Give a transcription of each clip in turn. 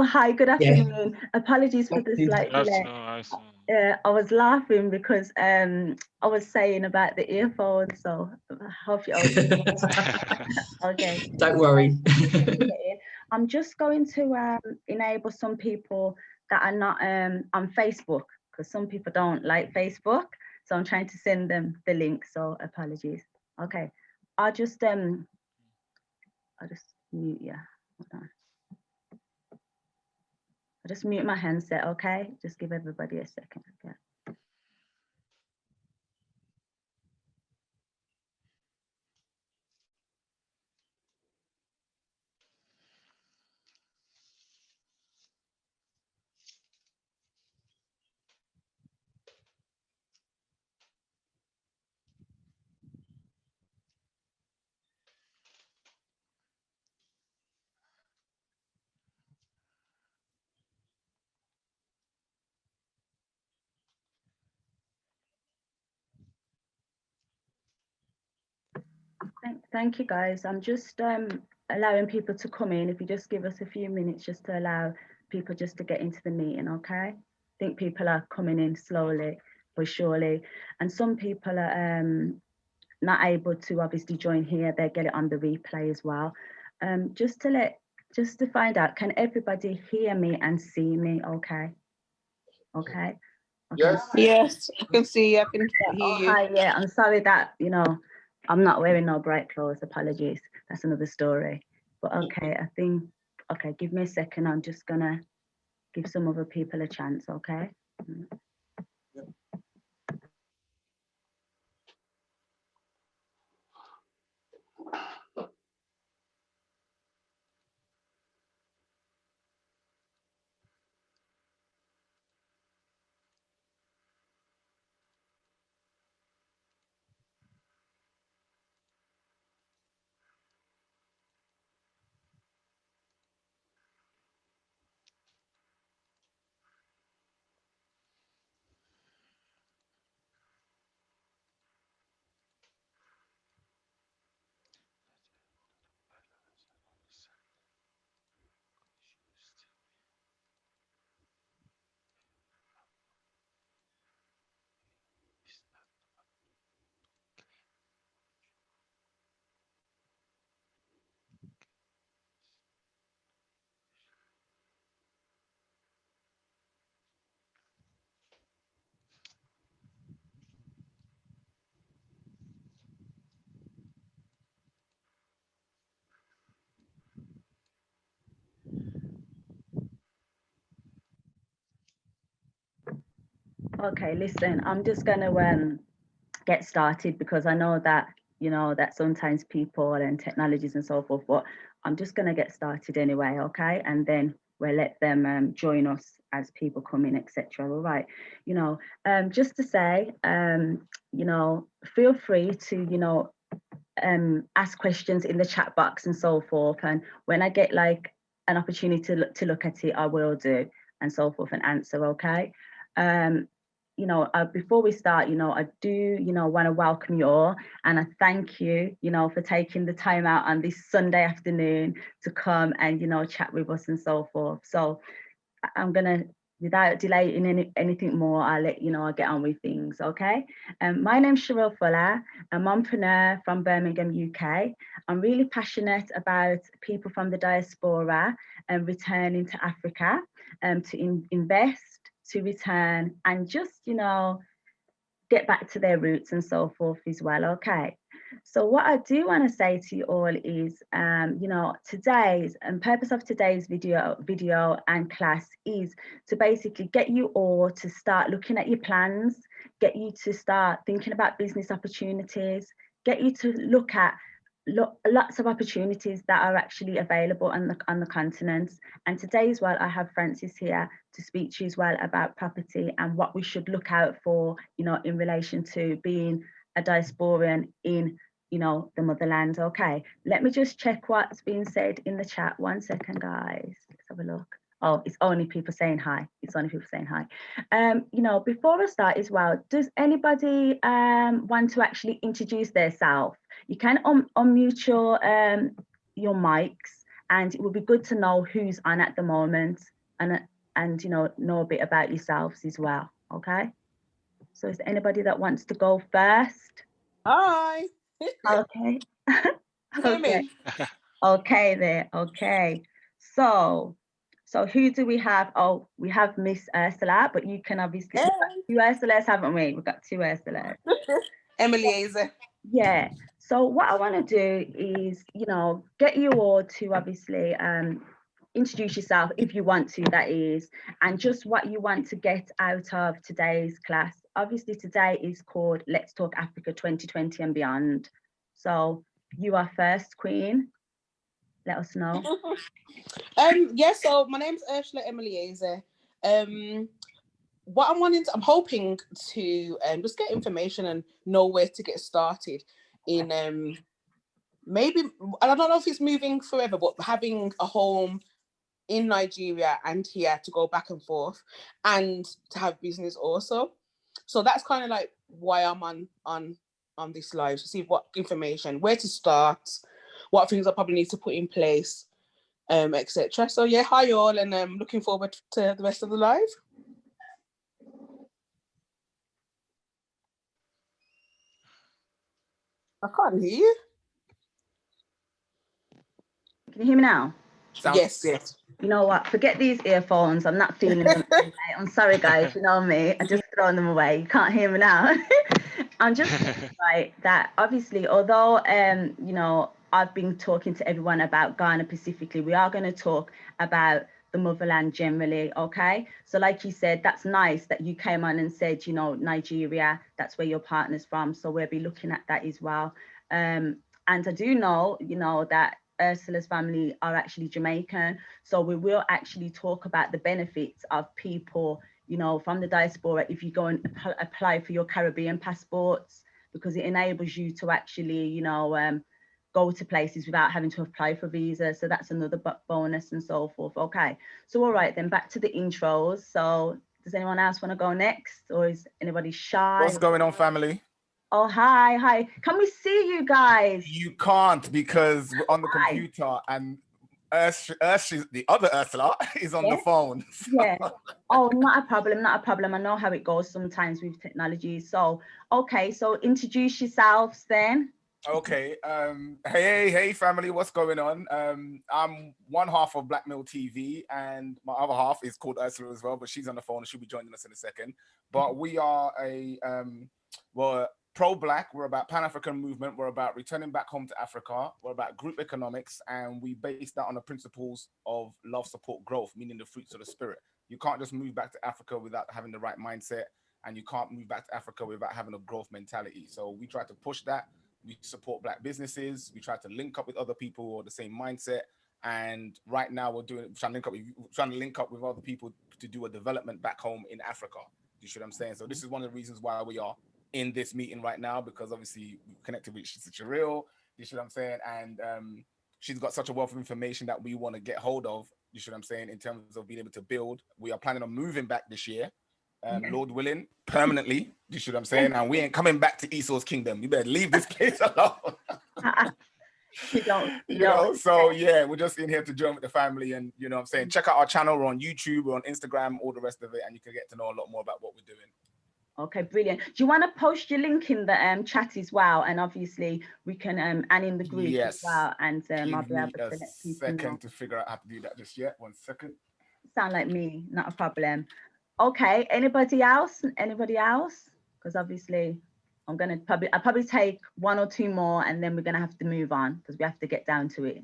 hi, good Yeah. afternoon. Apologies for the slight delay. I was laughing because I was saying about the earphones, so I hope you're okay. Don't worry. I'm just going to enable some people that are not on Facebook, because some people don't like Facebook. So I'm trying to send them the link. So apologies. Okay, I'll just mute you. Hold on. I'll just mute my handset. Okay, just give everybody a second. Okay. Thank you, guys. I'm just allowing people to come in. If you just give us a few minutes just to allow people just to get into the meeting, okay? I think people are coming in slowly but surely. And some people are not able to obviously join here. They get it on the replay as well. Just to find out, can everybody hear me and see me okay? Okay. Yes, I can see you. I can hear you. Hi, yeah, I'm sorry that, I'm not wearing no bright clothes. Apologies. That's another story. But okay, I think, okay, give me a second. I'm just gonna give some other people a chance, okay? Okay, listen, I'm just gonna get started because I know that that sometimes people and technologies and so forth, but I'm just gonna get started anyway, okay? And then we'll let them join us as people come in, etc. All right, just to say, feel free to ask questions in the chat box and so forth, and when I get like an opportunity to look at it, I will do and so forth and answer, okay? Before we start, I do, want to welcome you all, and I thank you, for taking the time out on this Sunday afternoon to come and, chat with us and so forth. So I'm gonna, without delaying anything more, I'll let I'll get on with things, okay? My name's Sherill Fuller, a mompreneur from Birmingham, UK. I'm really passionate about people from the diaspora and returning to Africa to invest, to return, and just, get back to their roots and so forth as well, okay? So what I do want to say to you all is, today's and purpose of today's video and class is to basically get you all to start looking at your plans, get you to start thinking about business opportunities, get you to look at lots of opportunities that are actually available on the continent. And today as well, I have Francis here to speak to you as well about property and what we should look out for, in relation to being a diasporan in, the motherland. Okay, let me just check what's being said in the chat. 1 second, guys. Let's have a look. Oh, it's only people saying hi. It's only people saying hi. Before I start as well, does anybody want to actually introduce themselves? You can unmute your mics, and it would be good to know who's on at the moment. and know a bit about yourselves as well. Okay. So is there anybody that wants to go first? Hi. Okay. Hear Okay. me? Okay there. Okay. So who do we have? Oh, we have Miss Ursula, but you can obviously Hey. we've got two Ursulas, haven't we? We've got two Ursulas. Emily Azer. Yeah. So what I want to do is, get you all to obviously introduce yourself if you want to, that is, and just what you want to get out of today's class. Obviously, today is called Let's Talk Africa 2020 and Beyond. So you are first, Queen. Let us know. So my name's Ursula Emily Azer. I'm hoping to just get information and know where to get started in maybe, and I don't know if it's moving forever, but having a home in Nigeria and here to go back and forth and to have business also. So that's kind of like why I'm on this live, to see what information, where to start, what things I probably need to put in place, etc. So yeah, hi all, and I'm looking forward to the rest of the live. I can't hear you. Can you hear me now? Yes. You know what? Forget these earphones. I'm not feeling them. I'm sorry, guys. You know me. I just thrown them away. You can't hear me now. I'm just right that obviously, although I've been talking to everyone about Ghana specifically, we are going to talk about the motherland generally. Okay. So like you said, that's nice that you came on and said, Nigeria, that's where your partner's from. So we'll be looking at that as well. And I do know, that Ursula's family are actually Jamaican. So we will actually talk about the benefits of people, from the diaspora if you go and apply for your Caribbean passports, because it enables you to actually, go to places without having to apply for visa. So that's another bonus and so forth. Okay. So all right, then back to the intros. So does anyone else want to go next, or is anybody shy? What's going on, family? Oh, hi. Can we see you guys? You can't, because we're on the computer and the other Ursula is on the phone. So. Yeah. Oh, not a problem. I know how it goes sometimes with technology. So, okay. So introduce yourselves then. Okay. Hey, family. What's going on? I'm one half of Black Mill TV, and my other half is called Ursula as well, but she's on the phone and she'll be joining us in a second. But we are we're pro-Black. We're about Pan-African movement. We're about returning back home to Africa. We're about group economics, and we base that on the principles of love, support, growth, meaning the fruits of the spirit. You can't just move back to Africa without having the right mindset, and you can't move back to Africa without having a growth mentality. So we try to push that. We support Black businesses. We try to link up with other people who are the same mindset. And right now we're trying to link up with other people to do a development back home in Africa. You see what I'm saying? So this is one of the reasons why we are in this meeting right now, because obviously we connected with Sherill. You see what I'm saying? And she's got such a wealth of information that we want to get hold of. You see what I'm saying? In terms of being able to build. We are planning on moving back this year. Lord willing, permanently. You see what I'm saying? And we ain't coming back to Esau's kingdom. You better leave this place alone. So yeah, we're just in here to join with the family, and what I'm saying, check out our channel. We're on YouTube, we're on Instagram, all the rest of it, and you can get to know a lot more about what we're doing. Okay, brilliant. Do you want to post your link in the chat as well? And obviously we can and in the group as well. And I'll be able to let people know. Second to figure out how to do that just yet. 1 second. Sound like me, not a problem. Okay, anybody else? Because obviously I'll probably take one or two more, and then we're gonna have to move on because we have to get down to it.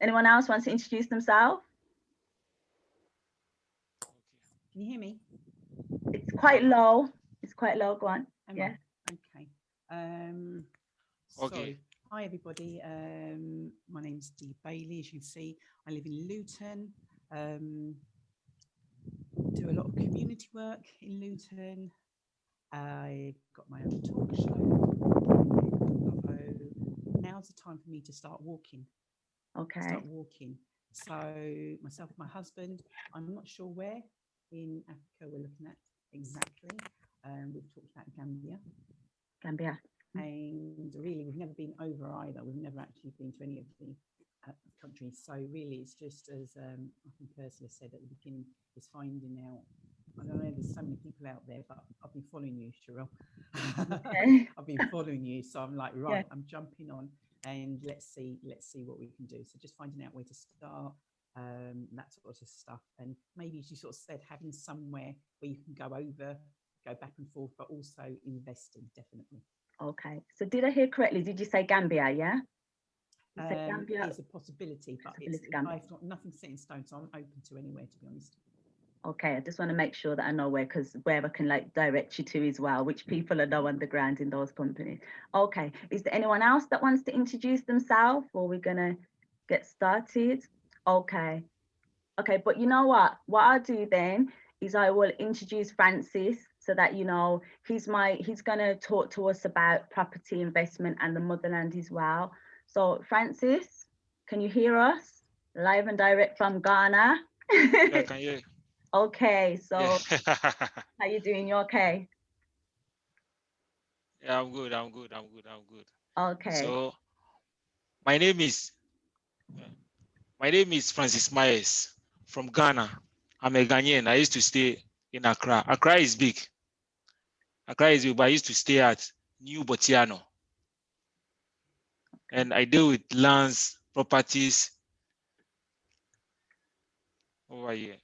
Anyone else wants to introduce themselves? Can you hear me? It's quite low. Go on. Yeah. Okay. Hi everybody. My name's Dee Bailey. As you can see, I live in Luton. Do a lot of community work in Luton. I got my own talk show. So now's the time for me to start walking. Okay. So myself and my husband, I'm not sure where in Africa we're looking at exactly. We've talked about Gambia. And really, we've never been over either. We've never actually been to any of the countries. So really, it's just as I think Ursula said at the beginning, is finding out. I don't know, there's so many people out there, but I've been following you, Sherill. Okay. I've been following you, so I'm like, right, Yeah. I'm jumping on, and let's see what we can do. So just finding out where to start, that sort of stuff, and maybe, as you sort of said, having somewhere where you can go back and forth, but also investing, definitely. Okay. So did I hear correctly? Did you say Gambia? Yeah. You said Gambia. It's a possibility, but I've got nothing set in stone, so I'm open to anywhere, to be honest. Okay, I just want to make sure that I know where I can like direct you to as well, which people are now on the ground in those companies. Okay, is there anyone else that wants to introduce themselves, or we're gonna get started? Okay, but you know what I'll do then is I will introduce Francis, so that he's gonna talk to us about property investment and the motherland as well. So Francis, can you hear us live and direct from Ghana? Yeah, I can hear you. Okay, so Yeah. how you doing? You okay? Yeah, I'm good. Okay. So my name is Francis Myers from Ghana. I'm a Ghanaian. I used to stay in Accra. Accra is big, but I used to stay at New Botiano. And I deal with lands, properties over here.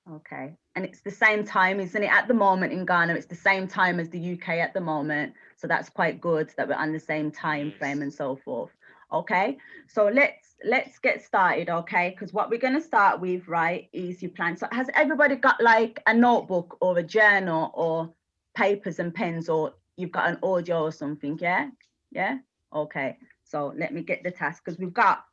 Okay. And it's the same time, isn't it? At the moment in Ghana, it's the same time as the UK at the moment. So that's quite good that we're on the same time frame and so forth. Okay. So let's get started, okay? Because what we're going to start with, right, is your plan. So has everybody got like a notebook or a journal or papers and pens, or you've got an audio or something? Yeah. Yeah. Okay. So let me get the task, because we've got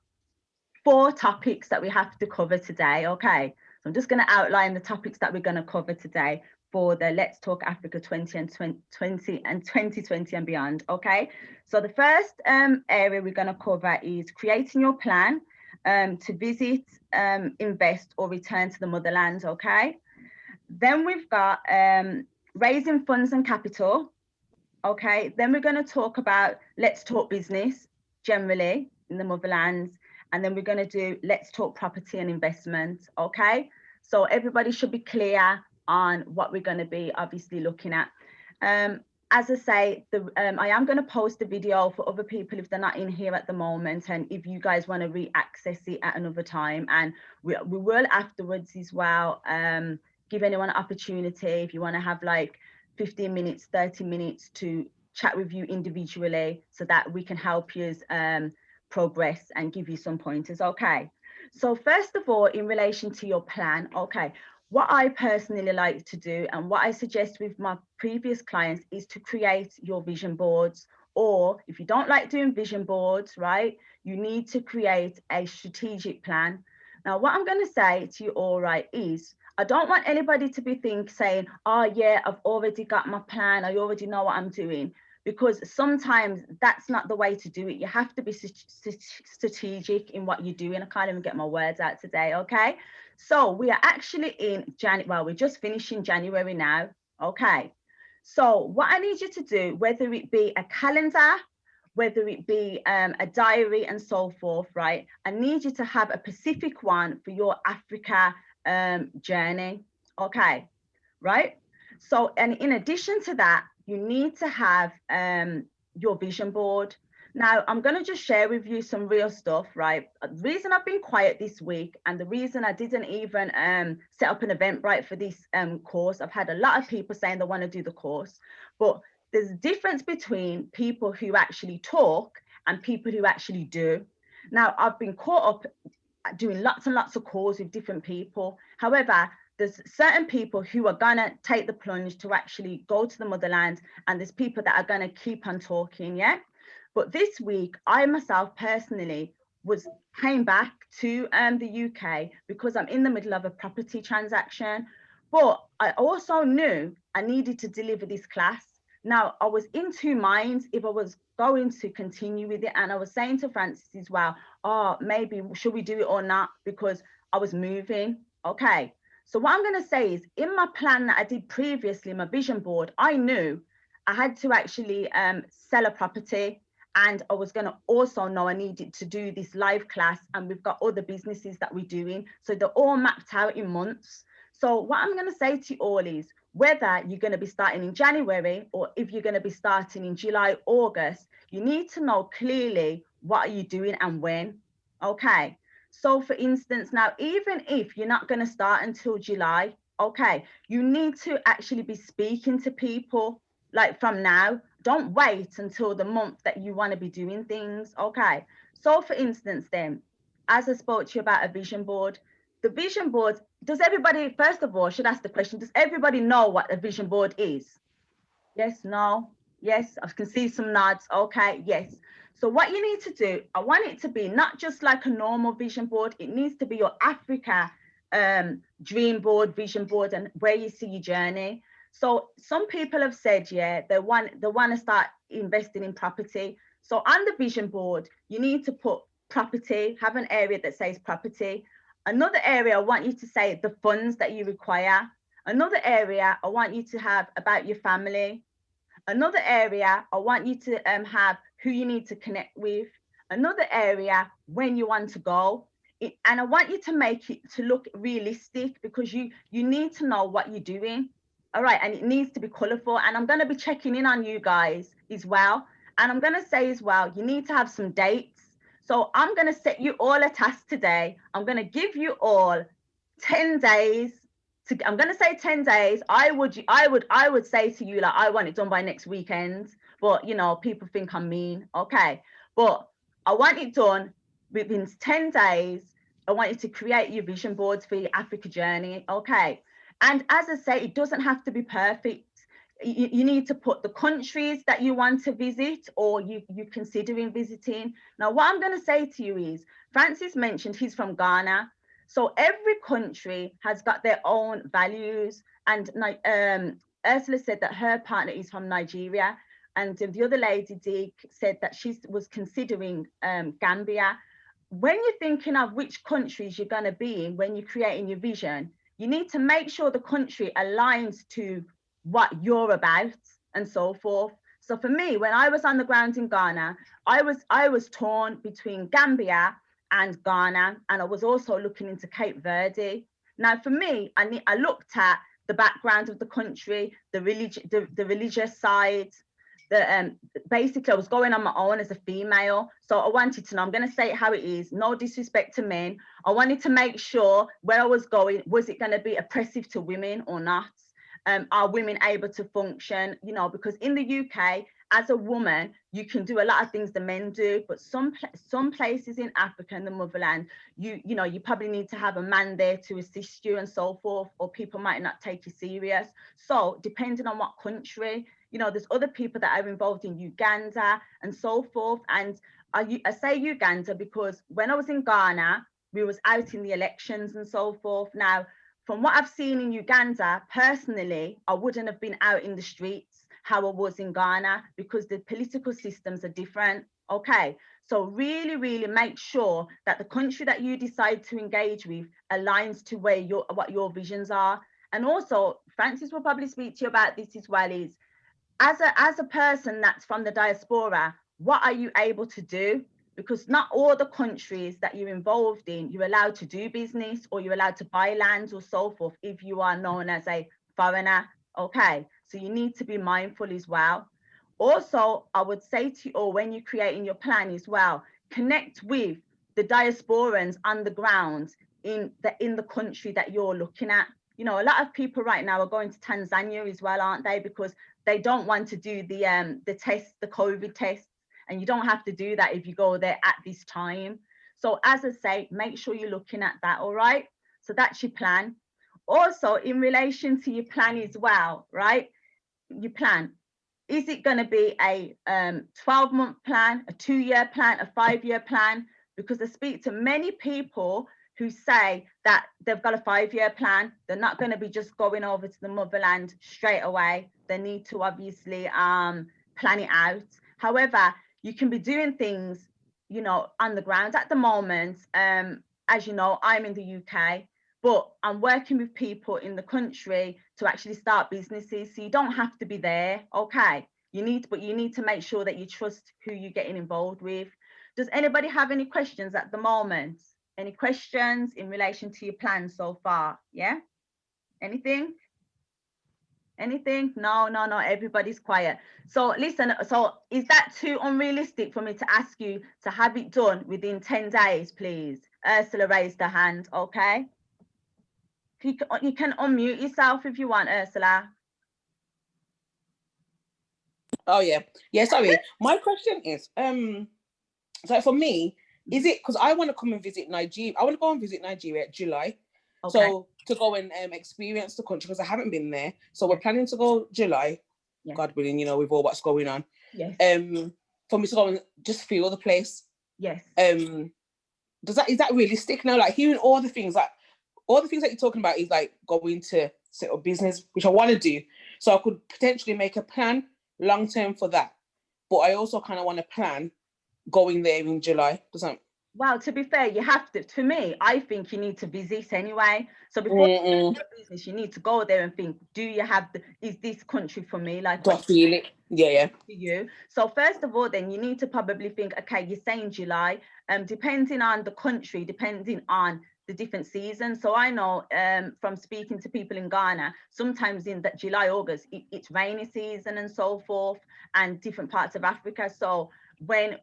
4 topics that we have to cover today. Okay. So I'm just going to outline the topics that we're going to cover today for the Let's Talk Africa 2020 and beyond. Okay. So the first area we're going to cover is creating your plan to visit, invest, or return to the motherland. Okay. Then we've got raising funds and capital. Okay. Then we're going to talk about let's talk business generally in the motherlands. And then we're going to do let's talk property and investment. Okay. So everybody should be clear on what we're going to be obviously looking at. As I say, I am going to post the video for other people if they're not in here at the moment, and if you guys want to re-access it at another time. And we will afterwards as well give anyone an opportunity if you want to have like 15 minutes, 30 minutes to chat with you individually, so that we can help you progress and give you some pointers. Okay. So first of all, in relation to your plan, okay, what I personally like to do and what I suggest with my previous clients is to create your vision boards. Or if you don't like doing vision boards, right, you need to create a strategic plan. Now, what I'm going to say to you all, right, is I don't want anybody to be saying, oh yeah, I've already got my plan, I already know what I'm doing. Because sometimes that's not the way to do it. You have to be strategic in what you're doing. I can't even get my words out today, okay? So we are actually in January. Well, we're just finishing January now, okay? So what I need you to do, whether it be a calendar, whether it be a diary and so forth, right? I need you to have a specific one for your Africa journey, okay? Right? So, and in addition to that, you need to have your vision board. Now, I'm going to just share with you some real stuff, right? The reason I've been quiet this week, and the reason I didn't even set up an Eventbrite for this course, I've had a lot of people saying they want to do the course, but there's a difference between people who actually talk and people who actually do. Now, I've been caught up doing lots and lots of calls with different people. However, there's certain people who are gonna take the plunge to actually go to the motherland, and there's people that are gonna keep on talking, yeah? But this week, I myself personally came back to the UK because I'm in the middle of a property transaction, but I also knew I needed to deliver this class. Now, I was in 2 minds if I was going to continue with it, and I was saying to Francis as well, oh, maybe should we do it or not, because I was moving, okay? So what I'm going to say is, in my plan that I did previously, my vision board, I knew I had to actually sell a property, And I was going to also know I needed to do this live class, and we've got other businesses that we're doing. So they're all mapped out in months. So what I'm going to say to you all is, whether you're going to be starting in January or if you're going to be starting in July, August, you need to know clearly what are you doing and when. Okay. So for instance, now, even if you're not going to start until July, okay, you need to actually be speaking to people like from now. Don't wait until the month that you want to be doing things. Okay. So for instance, then, as I spoke to you about a vision board, the vision board, does everybody, first of all, should ask the question, does everybody know what a vision board is? Yes, no, yes, I can see some nods. Okay, yes. So what you need to do, I want it to be not just like a normal vision board, it needs to be your Africa dream board, vision board, and where you see your journey. So some people have said, yeah, they want to start investing in property. So on the vision board, you need to put property, have an area that says property. Another area, I want you to say the funds that you require. Another area, I want you to have about your family. Another area, I want you to have who you need to connect with. Another area, when you want to go. And I want you to make it to look realistic, because you need to know what you're doing. All right, and it needs to be colorful. And I'm going to be checking in on you guys as well. And I'm going to say as well, you need to have some dates. So I'm going to set you all a task today. I'm going to give you all 10 days. I'm going to say 10 days. I would say to you, like, I want it done by next weekend, but you know, people think I'm mean. Okay. But I want it done within 10 days. I want you to create your vision boards for your Africa journey. Okay. And as I say, it doesn't have to be perfect. You need to put the countries that you want to visit or you're considering visiting. Now, what I'm going to say to you is, Francis mentioned he's from Ghana. So every country has got their own values. And Ursula said that her partner is from Nigeria. And the other lady, Dig, said that she was considering Gambia. When you're thinking of which countries you're going to be in, when you're creating your vision, you need to make sure the country aligns to what you're about and so forth. So for me, when I was on the ground in Ghana, I was torn between Gambia and Ghana, and I was also looking into Cape Verde. Now, for me, I looked at the background of the country, the religious side. Basically, I was going on my own as a female, so I wanted to know. I'm going to say it how it is. No disrespect to men. I wanted to make sure where I was going, was it going to be oppressive to women or not? Are women able to function? You know, because in the UK, as a woman, you can do a lot of things the men do, but some places in Africa and the motherland, you know, you probably need to have a man there to assist you and so forth, or people might not take you serious. So depending on what country, you know, there's other people that are involved in Uganda and so forth. And I say Uganda because when I was in Ghana, we was out in the elections and so forth. Now, from what I've seen in Uganda, personally, I wouldn't have been out in the streets how I was in Ghana, because the political systems are different. Okay, so really, really make sure that the country that you decide to engage with aligns to where what your visions are. And also, Francis will probably speak to you about this as well, is as a person that's from the diaspora, what are you able to do? Because not all the countries that you're involved in, you're allowed to do business or you're allowed to buy lands or so forth if you are known as a foreigner. Okay, so you need to be mindful as well. Also, I would say to you all, when you're creating your plan as well, connect with the diasporans on the ground in the country that you're looking at. You know, a lot of people right now are going to Tanzania as well, aren't they? Because they don't want to do the test, the COVID test. And you don't have to do that if you go there at this time. So as I say, make sure you're looking at that, all right? So that's your plan. Also, in relation to your plan as well, right? Your plan. Is it going to be a 12-month plan, a 2-year plan, a 5-year plan? Because I speak to many people who say that they've got a 5-year plan. They're not going to be just going over to the motherland straight away. They need to obviously plan it out. However, you can be doing things, you know, on the ground at the moment. As you know, I'm in the UK, but I'm working with people in the country to actually start businesses. So you don't have to be there. Okay. But you need to make sure that you trust who you're getting involved with. Does anybody have any questions at the moment? Any questions in relation to your plan so far? Yeah? Anything? Anything? No, no, no, everybody's quiet. So listen, so is that too unrealistic for me to ask you to have it done within 10 days, please? Ursula raised her hand, okay? You can unmute yourself if you want, Ursula. Oh yeah. Yeah, sorry. My question is, so for me, is it because I want to come and visit Nigeria? I want to go and visit Nigeria July. Okay. So to go and experience the country because I haven't been there. So we're planning to go July, God willing, you know, with all what's going on. Yes. For me to go and just feel the place. Yes. Is that realistic now? Like hearing all the things that you're talking about is like going to set up business, which I want to do. So I could potentially make a plan long term for that. But I also kind of want to plan going there in July. Well, to be fair, you have to. For me, I think you need to visit anyway. So before you start your business, you need to go there and think: do you have is this country for me? Like, do I feel it? Yeah. For you. So first of all, then you need to probably think: okay, you're saying July. Depending on the country, depending on the different seasons. So I know from speaking to people in Ghana, sometimes in that July, August, it's rainy season and so forth, and different parts of Africa. So when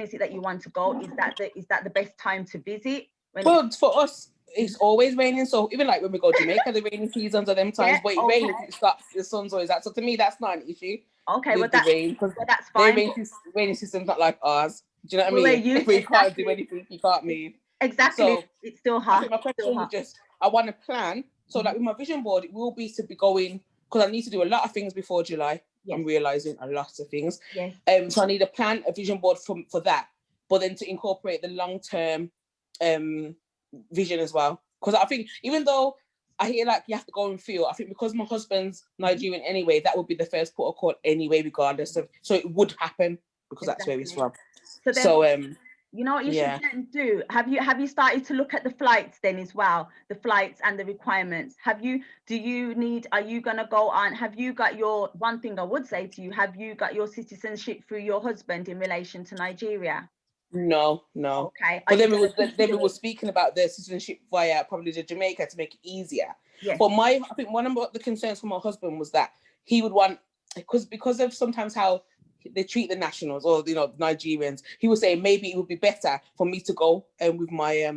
is it that you want to go? Is that the best time to visit? Well, for us, it's always raining. So even like when we go to Jamaica, the rainy seasons are them times. But it rains, it stops. The sun's always out. So to me, that's not an issue. Okay, well that's fine. Their rainy system's not like ours. Do you know what I mean? We can't do anything. You can't move. Exactly. So it's still hot. I think my question was just I want to plan. So like with my vision board, it will be to be going because I need to do a lot of things before July. Yes. I'm realizing a lot of things. Yes. So I need a vision board for that, but then to incorporate the long-term vision as well. Because I think even though I hear like you have to go and feel, I think because my husband's Nigerian anyway, that would be the first port of call anyway, regardless of. So it would happen because that's where he's from. So you know what you should then do? Have you started to look at the flights then as well? The flights and the requirements. Are you gonna go on? Have you got your one thing I would say to you, have you got your citizenship through your husband in relation to Nigeria? No. Okay. But then we were speaking about the citizenship via probably the Jamaica to make it easier. Yes. But I think one of the concerns for my husband was that he would want because of sometimes how they treat the nationals or Nigerians. He was saying maybe it would be better for me to go with my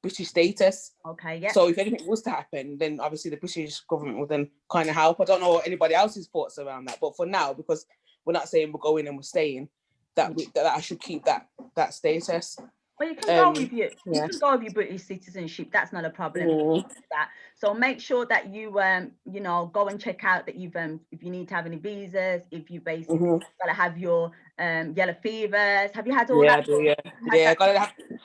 British status. Okay, yeah. So if anything was to happen, then obviously the British government would then kind of help. I don't know anybody else's thoughts around that, but for now, because we're not saying we're going and we're staying, that I should keep that status. Well, you can go with you can go with your British citizenship. That's not a problem. That. So make sure that you go and check out that you've if you need to have any visas, if you basically gotta have your yellow fevers. Have you had all that?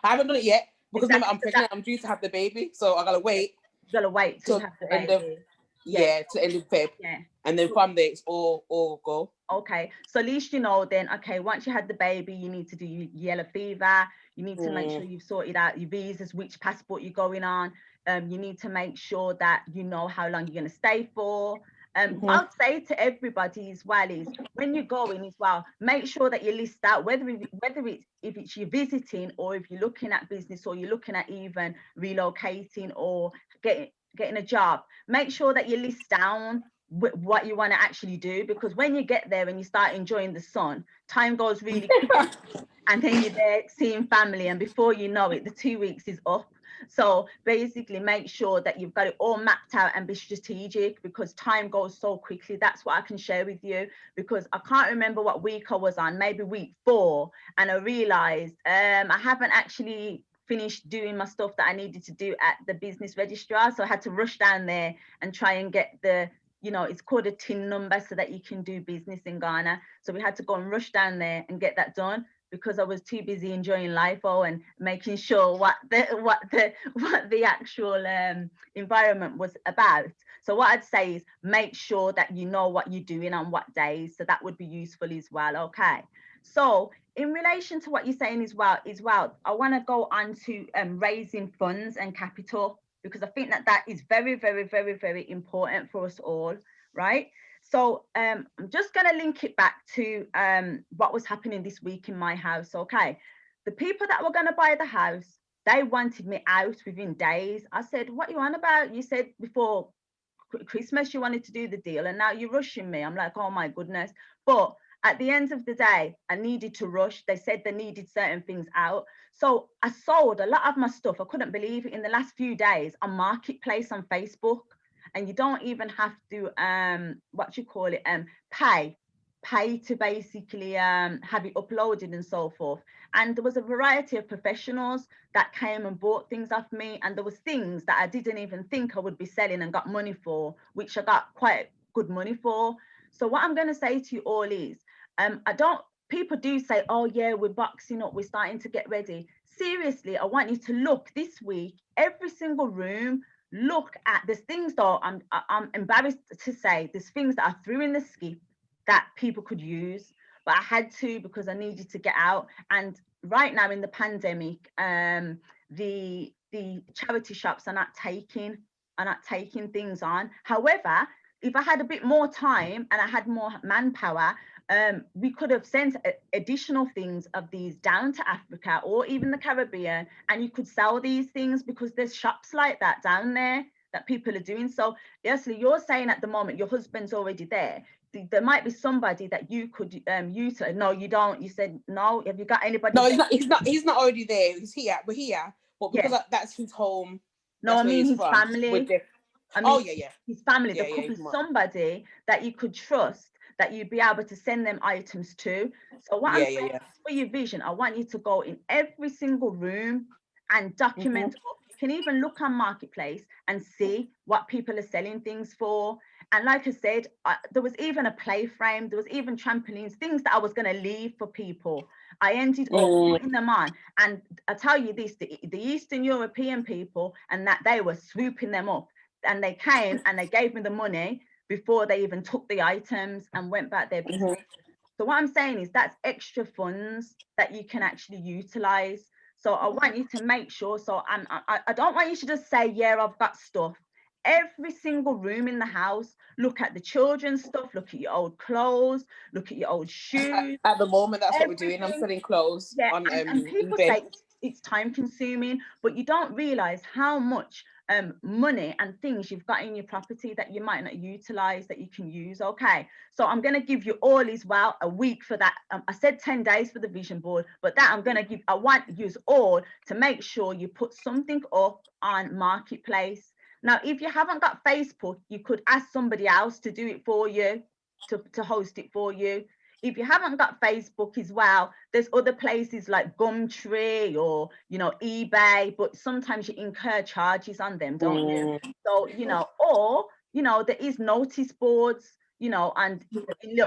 I haven't done it yet because remember I'm pregnant. I'm due to have the baby, so I gotta wait. You gotta wait to have the baby. To end of Feb. Yeah. And then from there it's all go. Okay, so at least you know then, okay, once you had the baby, you need to do your yellow fever. You need to make sure you've sorted out your visas, which passport you're going on. You need to make sure that you know how long you're going to stay for. What I'd say to everybody as well is when you're going as well, make sure that you list out whether it's you're visiting or if you're looking at business or you're looking at even relocating or getting a job. Make sure that you list down what you want to actually do, because when you get there and you start enjoying the sun, time goes really quick. And then you're there seeing family, and before you know it, the 2 weeks is up. So basically make sure that you've got it all mapped out and be strategic, because time goes so quickly. That's what I can share with you, because I can't remember what week I was on, maybe week 4, and I realized I haven't actually finished doing my stuff that I needed to do at the business registrar. So I had to rush down there and try and get the it's called a TIN number so that you can do business in Ghana. So we had to go and rush down there and get that done, because I was too busy enjoying life and making sure what the actual environment was about. So what I'd say is make sure that you know what you're doing on what days. So that would be useful as well. Okay. So in relation to what you're saying as well, I want to go on to raising funds and capital, because I think that is very, very, very, very important for us all, right? So I'm just going to link it back to what was happening this week in my house. Okay, the people that were going to buy the house, they wanted me out within days. I said, what you on about? You said before Christmas you wanted to do the deal, and now you're rushing me. I'm like, oh my goodness. But at the end of the day, I needed to rush. They said they needed certain things out. So I sold a lot of my stuff. I couldn't believe it, in the last few days, on Marketplace on Facebook. And you don't even have to what you call it, pay to basically have it uploaded and so forth. And there was a variety of professionals that came and bought things off me, and there was things that I didn't even think I would be selling and got money for, which I got quite good money for. So what I'm going to say to you all is, people do say, oh yeah, we're boxing up, we're starting to get ready. Seriously, I want you to look this week, every single room. Look at, there's things though, I'm embarrassed to say, there's things that I threw in the skip that people could use, but I had to because I needed to get out. And right now in the pandemic, the charity shops are not taking things on. However, if I had a bit more time and I had more manpower, we could have sent additional things of these down to Africa or even the Caribbean, and you could sell these things because there's shops like that down there that people are doing. So Leslie, you're saying at the moment your husband's already there. There might be somebody that you could use. No, you don't. You said no. Have you got anybody? No, he's not already there. He's here. We're here, but because that's his home. No, I mean his family. His family. There could be somebody that you could trust, that you'd be able to send them items to. So what I'm saying for your vision, I want you to go in every single room and document. You can even look on Marketplace and see what people are selling things for. And like I said, there was even a play frame, there was even trampolines, things that I was going to leave for people. I ended up putting them on. And I tell you this, the Eastern European people, and that they were swooping them up. And they came and they gave me the money before they even took the items and went back their business. So what I'm saying is that's extra funds that you can actually utilize. So I want you to make sure. So I don't want you to just say, yeah, I've got stuff. Every single room in the house, look at the children's stuff, look at your old clothes, look at your old shoes. At the moment, that's what we're doing. I'm selling clothes on and people say it's time consuming, but you don't realize how much money and things you've got in your property that you might not utilize, that you can use. Okay, so I'm going to give you all as well a week for that. I said 10 days for the vision board, but that I want you all to make sure you put something up on Marketplace. Now, if you haven't got Facebook, you could ask somebody else to do it for you, to host it for you. If you haven't got Facebook as well, there's other places like Gumtree or, eBay, but sometimes you incur charges on them, don't you? So, or, there is notice boards, and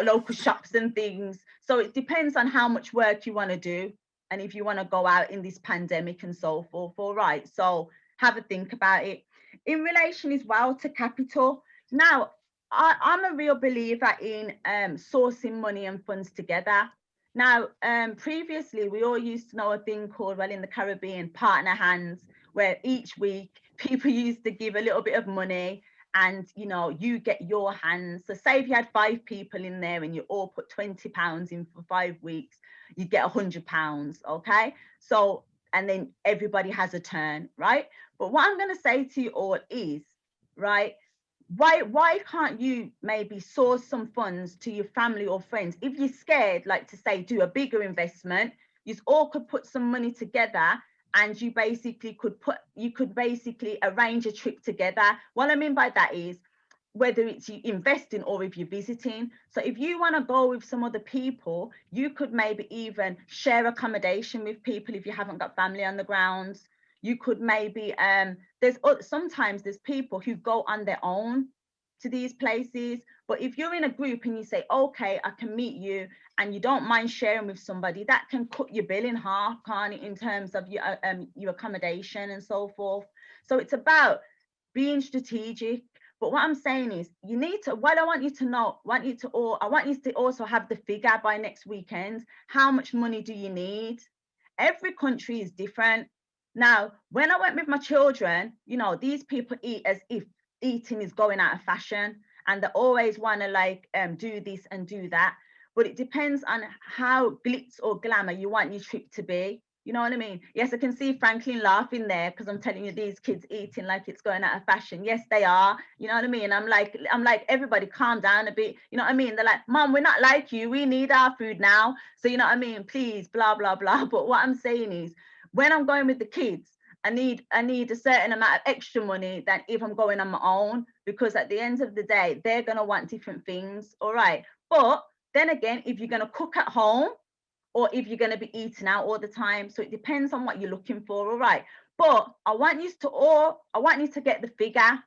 local shops and things. So it depends on how much work you want to do and if you want to go out in this pandemic and so forth. All right. So have a think about it. In relation as well to capital. Now, I'm a real believer in sourcing money and funds together. Now, previously, we all used to know a thing called, in the Caribbean, partner hands, where each week people used to give a little bit of money and, you get your hands. So say if you had 5 people in there and you all put £20 in for 5 weeks, you get £100, okay? So, and then everybody has a turn, right? But what I'm going to say to you all is, right, why can't you maybe source some funds to your family or friends? If you're scared, like to say, do a bigger investment, you all could put some money together and you could basically arrange a trip together. What I mean by that is, whether it's you investing or if you're visiting. So if you want to go with some other people, you could maybe even share accommodation with people if you haven't got family on the grounds. You could maybe, sometimes there's people who go on their own to these places. But if you're in a group and you say, okay, I can meet you, and you don't mind sharing with somebody, that can cut your bill in half, can't it, in terms of your accommodation and so forth. So it's about being strategic. But what I'm saying is, I want you to also have the figure by next weekend. How much money do you need? Every country is different. Now, when I went with my children, these people eat as if eating is going out of fashion. and they always want to like do this and do that. But it depends on how glitz or glamour you want your trip to be. You know what I mean? Yes, I can see Franklin laughing there because I'm telling you, these kids eating like it's going out of fashion. Yes, they are. You know what I mean? I'm like, everybody calm down a bit. You know what I mean? They're like, Mom, we're not like you. We need our food now. So you know what I mean? Please, blah, blah, blah. But what I'm saying is, when I'm going with the kids, I need a certain amount of extra money than if I'm going on my own, because at the end of the day, they're gonna want different things. All right. But then again, if you're gonna cook at home, or if you're going to be eating out all the time. So it depends on what you're looking for. All right. But I want you to get the figure.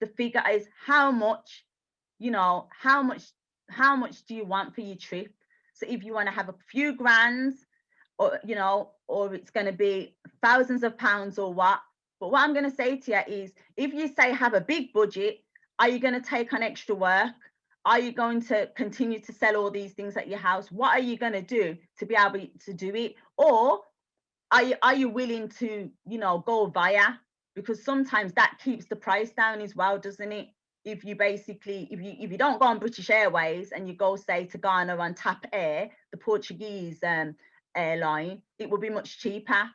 The figure is how much, how much do you want for your trip? So if you want to have a few grands, or, or it's going to be thousands of pounds or what. But what I'm going to say to you is, if you say have a big budget, are you going to take on extra work? Are you going to continue to sell all these things at your house? What are you going to do to be able to do it? Or are you willing to, go via? Because sometimes that keeps the price down as well, doesn't it? If you basically, if you don't go on British Airways and you go, say, to Ghana on TAP Air, the Portuguese airline, it will be much cheaper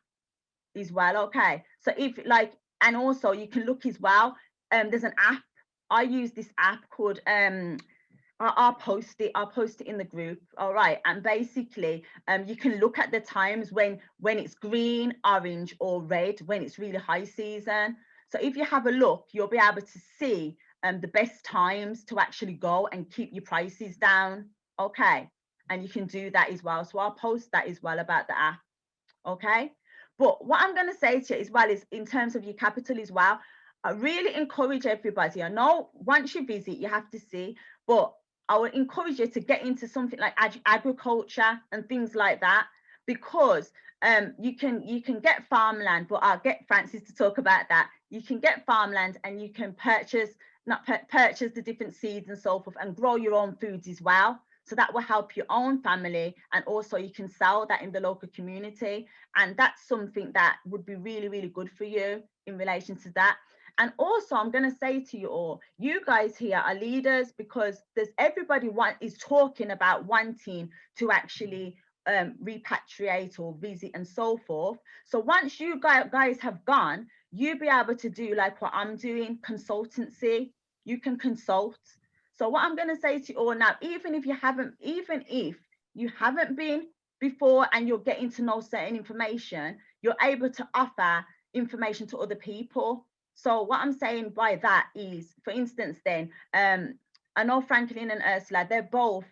as well. Okay. So if and also you can look as well. There's an app. I use this app called I'll post it in the group. All right. And basically you can look at the times when it's green, orange or red, when it's really high season. So if you have a look, you'll be able to see the best times to actually go and keep your prices down. Okay. And you can do that as well. So I'll post that as well about the app. Okay. But what I'm going to say to you as well is, in terms of your capital as well, I really encourage everybody. I know once you visit, you have to see, but I would encourage you to get into something like agriculture and things like that, because you can get farmland, but I'll get Francis to talk about that. You can get farmland and you can purchase the different seeds and so forth, and grow your own foods as well. So that will help your own family, and also you can sell that in the local community. And that's something that would be really, really good for you in relation to that. And also, I'm going to say to you all, you guys here are leaders, because everybody is talking about wanting to actually repatriate or visit and so forth. So once you guys have gone, you'll be able to do like what I'm doing, consultancy. You can consult. So what I'm going to say to you all now, even if you haven't been before and you're getting to know certain information, you're able to offer information to other people. So what I'm saying by that is, for instance, then, I know Franklin and Ursula, they're both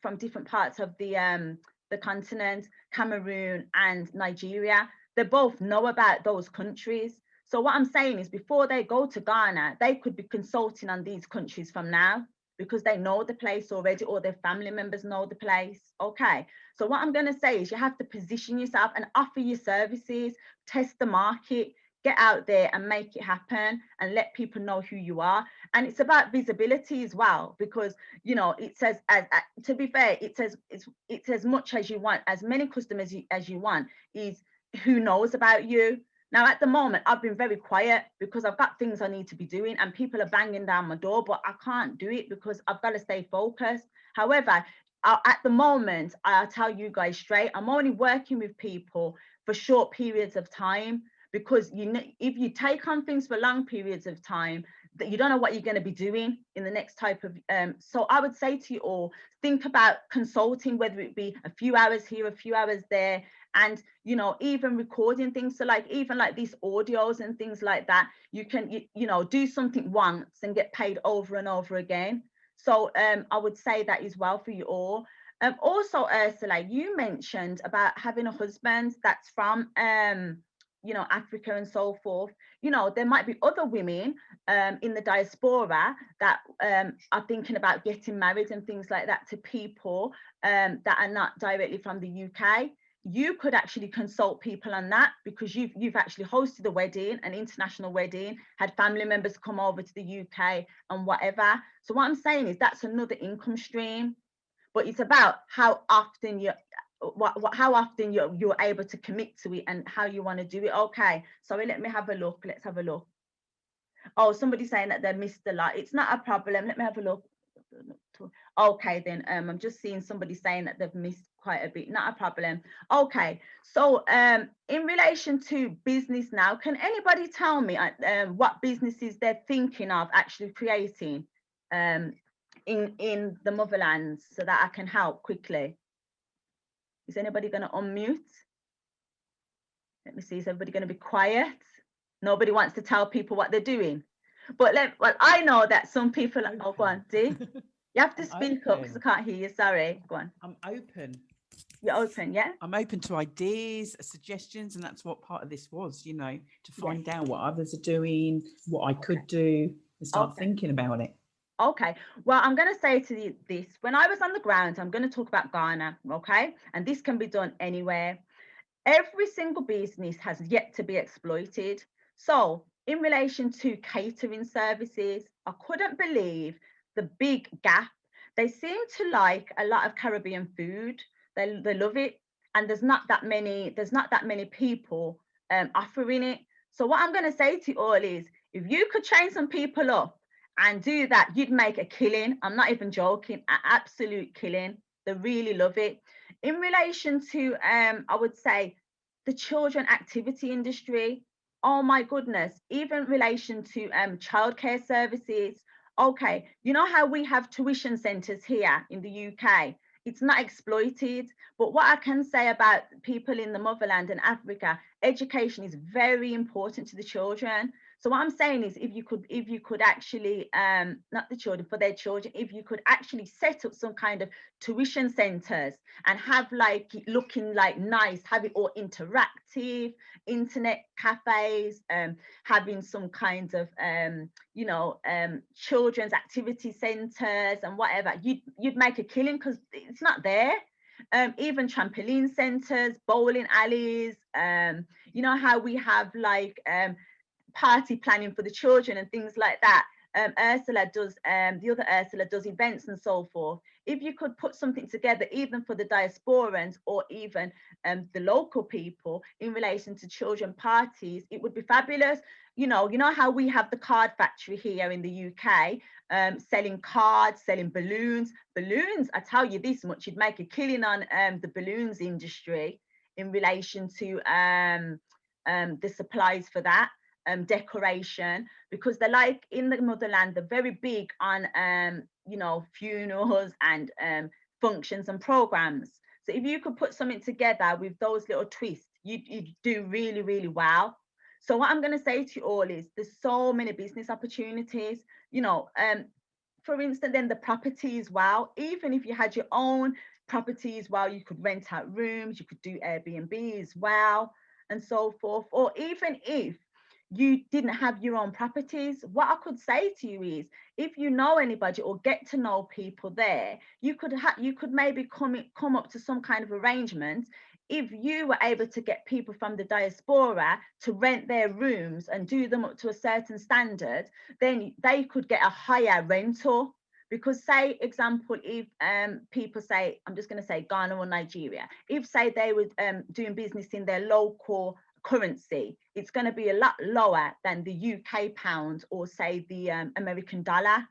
from different parts of the continent, Cameroon and Nigeria. They both know about those countries. So what I'm saying is, before they go to Ghana, they could be consulting on these countries from now, because they know the place already, or their family members know the place. Okay. So what I'm going to say is, you have to position yourself and offer your services, test the market, get out there and make it happen, and let people know who you are. And it's about visibility as well, because it says, to be fair, it says it's as much as you want, as many customers as you want, is who knows about you. Now, at the moment, I've been very quiet because I've got things I need to be doing, and people are banging down my door, but I can't do it because I've got to stay focused. However, at the moment, I'll tell you guys straight, I'm only working with people for short periods of time, because if you take on things for long periods of time, that you don't know what you're going to be doing in the next type of so I would say to you all, think about consulting, whether it be a few hours here, a few hours there, and even recording things. So even like these audios and things like that, you can do something once and get paid over and over again. So I would say that as well for you all. Also, Ursula, you mentioned about having a husband that's from Africa and so forth. There might be other women in the diaspora that are thinking about getting married and things like that to people that are not directly from the UK. You could actually consult people on that, because you've actually hosted a wedding, an international wedding, had family members come over to the UK and whatever. So what I'm saying is, that's another income stream, but it's about how often you're able to commit to it and how you want to do it. Okay, so let me have a look. Let's have a look. Oh, somebody's saying that they missed a lot. It's not a problem. Let me have a look. Okay, then I'm just seeing somebody saying that they've missed quite a bit. Not a problem. Okay, so in relation to business now, can anybody tell me what businesses they're thinking of actually creating in the Motherland, so that I can help quickly? Is anybody going to unmute? Let me see. Is everybody going to be quiet? Nobody wants to tell people what they're doing. But well, I know that some people. Oh, go on, Dee. You have to speak up because I can't hear you. Sorry. Go on. I'm open. You're open, yeah? I'm open to ideas, suggestions, and that's what part of this was, you know, to find out what others are doing, what I could do, and start thinking about it. Okay, well, I'm going to say to you this. When I was on the ground, I'm going to talk about Ghana, okay? And this can be done anywhere. Every single business has yet to be exploited. So in relation to catering services, I couldn't believe the big gap. They seem to like a lot of Caribbean food. They love it. And there's not that many people offering it. So what I'm going to say to you all is, if you could train some people up and do that, you'd make a killing. I'm not even joking, an absolute killing. They really love it. In relation to, I would say, the children activity industry, oh my goodness, even in relation to childcare services. Okay, you know how we have tuition centres here in the UK? It's not exploited. But what I can say about people in the Motherland and Africa, education is very important to the children. So what I'm saying is, if you could actually, not the children, for their children, if you could actually set up some kind of tuition centers and have like looking like nice, have it all interactive, internet cafes, having some kinds of, children's activity centers and whatever, you'd make a killing, because it's not there. Even trampoline centers, bowling alleys, you know how we have like party planning for the children and things like that. Ursula does, the other Ursula does events and so forth. If you could put something together, even for the diasporans or even the local people in relation to children parties, it would be fabulous. You know how we have the card factory here in the UK, selling cards, selling balloons. Balloons, I tell you this much, you'd make a killing on the balloons industry in relation to the supplies for that. Decoration, because they're like in the Motherland, they're very big on funerals and functions and programs. So if you could put something together with those little twists, you'd do really, really well. So what I'm going to say to you all is, there's so many business opportunities, for instance, then the properties, wow, even if you had your own properties, wow, you could rent out rooms, you could do Airbnb as well, and so forth. Or even if you didn't have your own properties, what I could say to you is, if you know anybody or get to know people there, you could maybe come up to some kind of arrangement. If you were able to get people from the diaspora to rent their rooms and do them up to a certain standard, then they could get a higher rental. Because say, example, if people say, I'm just going to say Ghana or Nigeria, if say they were doing business in their local currency, it's going to be a lot lower than the UK pound or say the American dollar.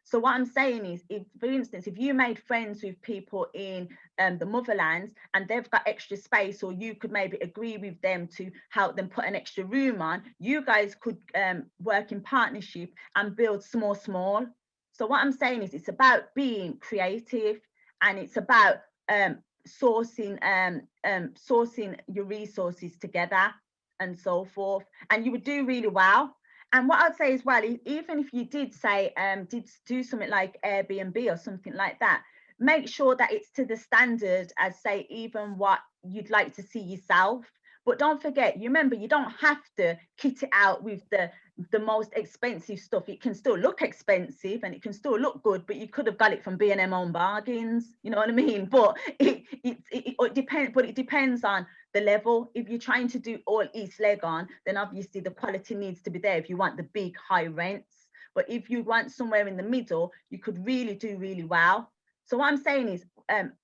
So what I'm saying is, if, for instance, if you made friends with people in the Motherland and they've got extra space, or you could maybe agree with them to help them put an extra room on, you guys could work in partnership and build small. So what I'm saying is, it's about being creative, and it's about sourcing your resources together and so forth, and you would do really well. And what I'd say as well, even if you did say did do something like Airbnb or something like that, make sure that it's to the standard as, say, even what you'd like to see yourself. But don't forget, you remember, you don't have to kit it out with the most expensive stuff. It can still look expensive and it can still look good, but you could have got it from B&M Own Bargains, you know what I mean? But it depends. But it depends on the level. If you're trying to do all East Legon, then obviously the quality needs to be there if you want the big high rents. But if you want somewhere in the middle, you could really do really well. So what I'm saying is,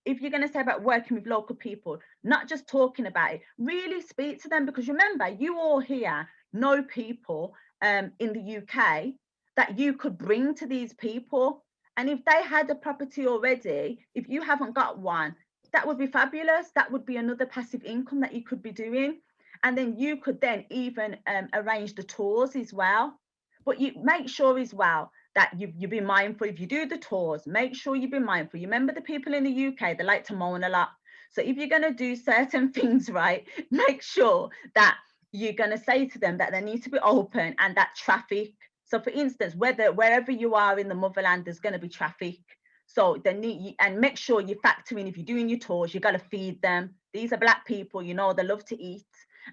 if you're going to say about working with local people, not just talking about it, really speak to them, because remember, you all here know people in the UK that you could bring to these people. And if they had a property already, if you haven't got one, that would be fabulous. That would be another passive income that you could be doing. And then you could then even arrange the tours as well. But you make sure as well that you be mindful. If you do the tours, make sure you be mindful. You remember the people in the UK, they like to moan a lot. So if you're going to do certain things right, make sure that you're going to say to them that they need to be open and that traffic. So for instance, wherever you are in the motherland, there's going to be traffic. So they need, and make sure you factor in, if you're doing your tours, you got to feed them. These are Black people, you know, they love to eat,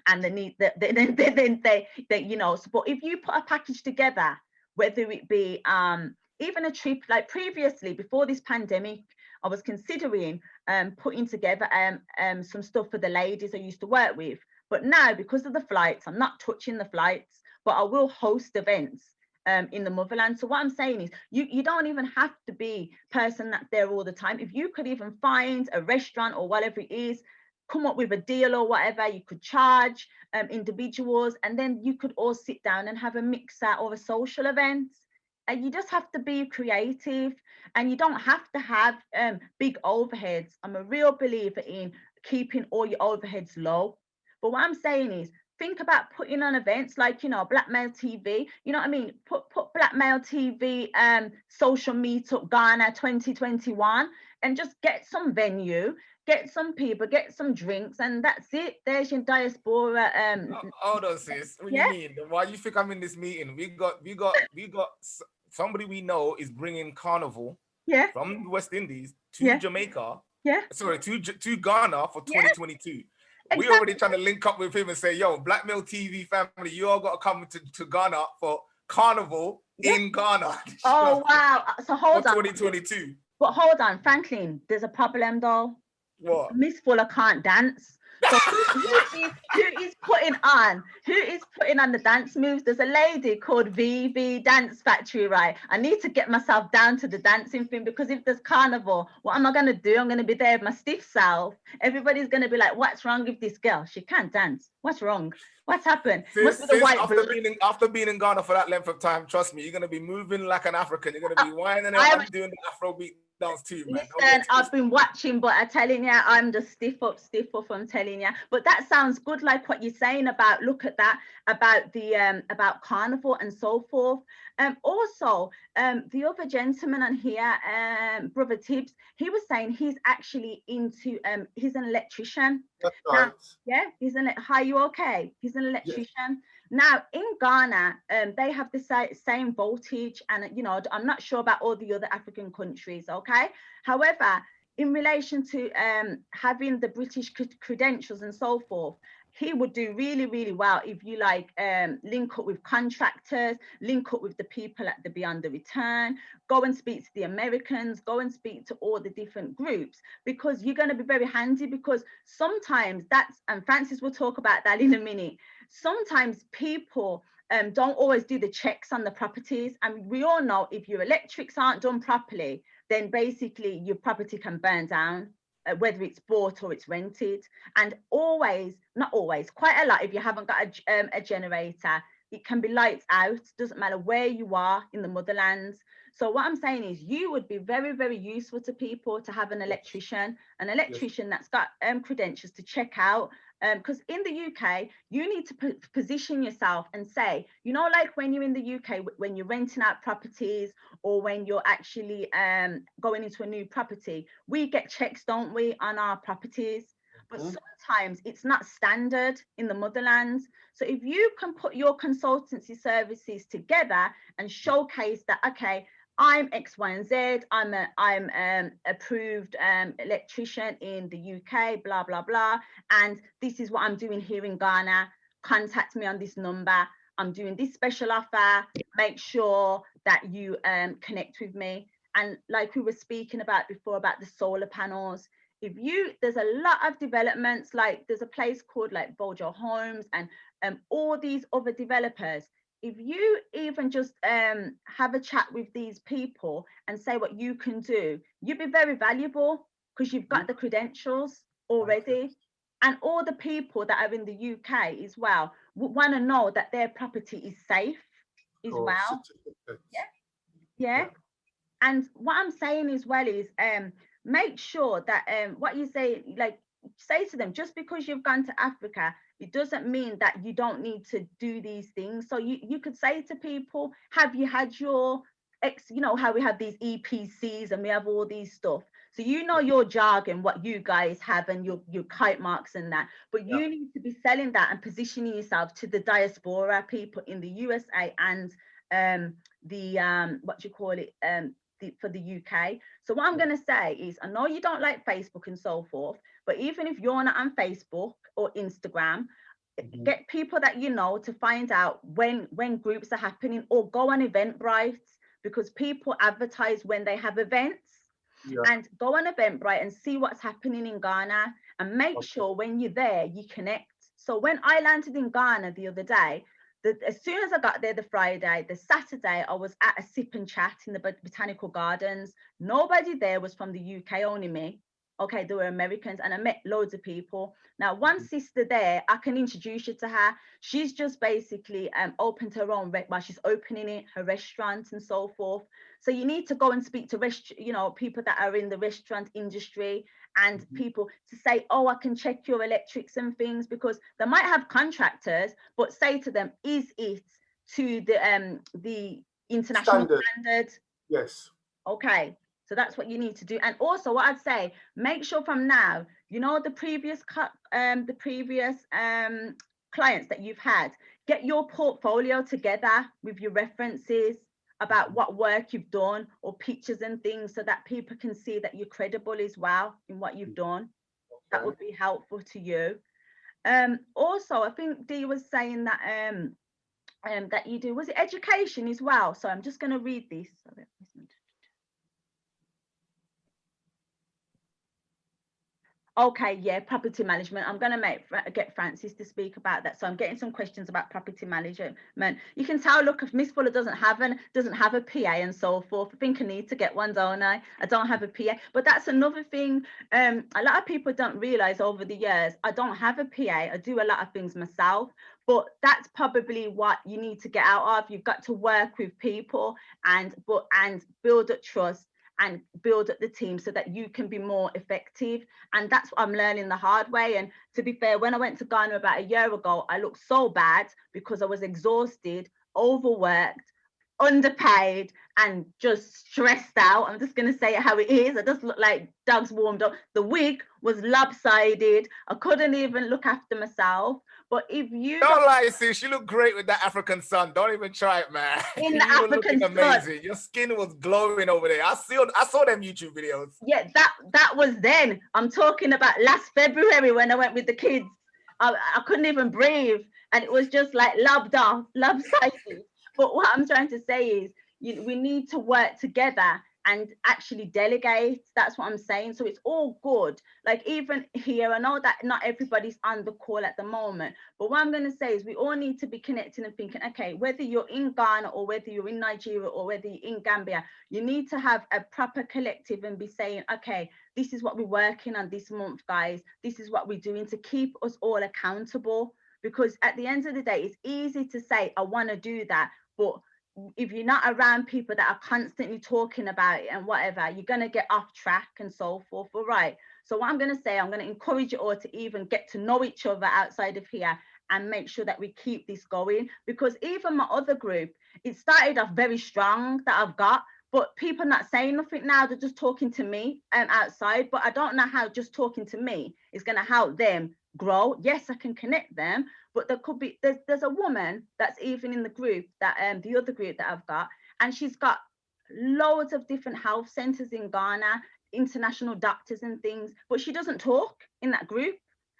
and they need they you know. So, but if you put a package together, whether it be even a trip, like previously before this pandemic, I was considering putting together some stuff for the ladies I used to work with. But now, because of the flights, I'm not touching the flights, but I will host events in the motherland. So what I'm saying is you don't even have to be person that's there all the time. If you could even find a restaurant or whatever it is, come up with a deal or whatever, you could charge individuals, and then you could all sit down and have a mixer or a social event. And you just have to be creative, and you don't have to have big overheads. I'm a real believer in keeping all your overheads low. But what I'm saying is, think about putting on events like, you know, Black Male TV, you know what I mean? Put Black Male TV social meetup Ghana 2021, and just get some venue, get some people, get some drinks, and that's it. There's your diaspora. Hold on, sis. What do you mean? Why do you think I'm in this meeting? We got somebody we know is bringing carnival from the West Indies to Jamaica. Sorry, to Ghana for 2022. Exactly. We already trying to link up with him and say, yo, Black Male TV family, you all got to come to Ghana for carnival in Ghana. Oh, wow. So hold on. 2022. But hold on, Franklin, there's a problem though. What? Miss Fuller can't dance. So who is putting on the dance moves? There's a lady called VV Dance Factory, right? I need to get myself down to the dancing thing, because if there's carnival, what am I going to do? I'm going to be there with my stiff self. Everybody's going to be like, what's wrong with this girl? She can't dance. What's wrong? What's happened? After being in Ghana for that length of time, trust me, you're going to be moving like an African. You're going to be whining and I'm doing the Afrobeat dance too, man. Listen, I've been watching, but I'm telling you, I'm just stiff up, I'm telling you. But that sounds good, like what you're saying about, look at that, about the about carnival and so forth. Also, the other gentleman on here, Brother Tibbs, he was saying he's actually into he's an electrician. That's right. Yeah, hi, you okay? He's an electrician. Yes. Now in Ghana, they have the same voltage, and you know, I'm not sure about all the other African countries, okay? However, in relation to having the British credentials and so forth, he would do really, really well if you like link up with contractors, link up with the people at the Beyond the Return, go and speak to the Americans, go and speak to all the different groups, because you're going to be very handy. Because sometimes and Francis will talk about that in a minute, sometimes people don't always do the checks on the properties. And we all know if your electrics aren't done properly, then basically your property can burn down, whether it's bought or it's rented. And not always, quite a lot, if you haven't got a generator, it can be lights out, doesn't matter where you are in the motherlands. So what I'm saying is, you would be very, very useful to people to have an electrician that's got credentials to check out. Because in the UK, you need to position yourself and say, you know, like when you're in the UK, when you're renting out properties, or when you're actually going into a new property, we get checks, don't we, on our properties? But sometimes it's not standard in the motherland. So if you can put your consultancy services together and showcase that, okay, I'm X, Y, and Z. I'm approved electrician in the UK, blah, blah, blah. And this is what I'm doing here in Ghana. Contact me on this number. I'm doing this special offer. Make sure that you connect with me. And like we were speaking about before about the solar panels, there's a lot of developments, like there's a place called like Bojo Homes and all these other developers. If you even just have a chat with these people and say what you can do, you'd be very valuable, because you've got the credentials already. And all the people that are in the UK as well want to know that their property is safe. as Or well. certificates. Yeah. And what I'm saying as well is make sure that what you say, like say to them, just because you've gone to Africa, it doesn't mean that you don't need to do these things. So you could say to people, have you had your you know how we have these EPCs and we have all these stuff. So you know your jargon, what you guys have, and your kite marks and that. But you need to be selling that and positioning yourself to the diaspora people in the USA and the what do you call it, for the UK. So what I'm going to say is, I know you don't like Facebook and so forth, but even if you're not on Facebook or Instagram, get people that you know to find out when groups are happening, or go on Eventbrite, because people advertise when they have events. And go on Eventbrite and see what's happening in Ghana, and make sure when you're there you connect. So when I landed in Ghana the other day, as soon as I got there, the Friday, the Saturday, I was at a sip and chat in the Botanical Gardens. Nobody there was from the UK, only me. Okay, there were Americans, and I met loads of people. Now, one sister there, I can introduce you to her. She's just basically opened her own, well, she's opening it, her restaurant and so forth. So you need to go and speak to people that are in the restaurant industry, and people to say, oh, I can check your electrics and things, because they might have contractors, but say to them, is it to the international standard? Yes. Okay. So that's what you need to do. And also what I'd say, make sure from now, you know, the previous clients that you've had, get your portfolio together with your references about what work you've done, or pictures and things, so that people can see that you're credible as well in what you've done. That would be helpful to you. Also, I think Dee was saying that that you do, was it education as well? So I'm just going to read this. Okay, yeah, property management. I'm going to get Francis to speak about that. So I'm getting some questions about property management. You can tell, look, if Miss Fuller doesn't have a PA and so forth. I think I need to get one, don't I? I don't have a PA. But that's another thing. A lot of people don't realize over the years, I don't have a PA. I do a lot of things myself. But that's probably what you need to get out of. You've got to work with people and build up trust and build up the team so that you can be more effective. And that's what I'm learning the hard way. And to be fair, when I went to Ghana about a year ago, I looked so bad because I was exhausted, overworked, underpaid, and just stressed out. I'm just going to say it how it is. I just looked like dogs warmed up. The wig was lopsided. I couldn't even look after myself. But if you don't lie, sis, you look great with that African sun. Don't even try it, man. In the you were African looking amazing. Sun. Your skin was glowing over there. I saw them YouTube videos. Yeah, that was then. I'm talking about last February when I went with the kids. I couldn't even breathe, and it was just like lopsided. But what I'm trying to say is, we need to work together and actually delegate. That's what I'm saying. So it's all good. Like even here, I know that not everybody's on the call at the moment, but what I'm going to say is we all need to be connecting and thinking, okay, whether you're in Ghana or whether you're in Nigeria or whether you're in Gambia, you need to have a proper collective and be saying, okay, this is what we're working on this month, guys. This is what we're doing to keep us all accountable. Because at the end of the day, it's easy to say, I want to do that, but if you're not around people that are constantly talking about it and whatever, you're going to get off track and so forth. All right. So what I'm going to say, I'm going to encourage you all to even get to know each other outside of here and make sure that we keep this going. Because even my other group, it started off very strong that I've got, but people not saying nothing now. They're just talking to me outside. But I don't know how just talking to me is going to help them grow. Yes, I can connect them, but there could be there's a woman that's even in the group that the other group that I've got, and she's got loads of different health centers in Ghana, international doctors and things, but she doesn't talk in that group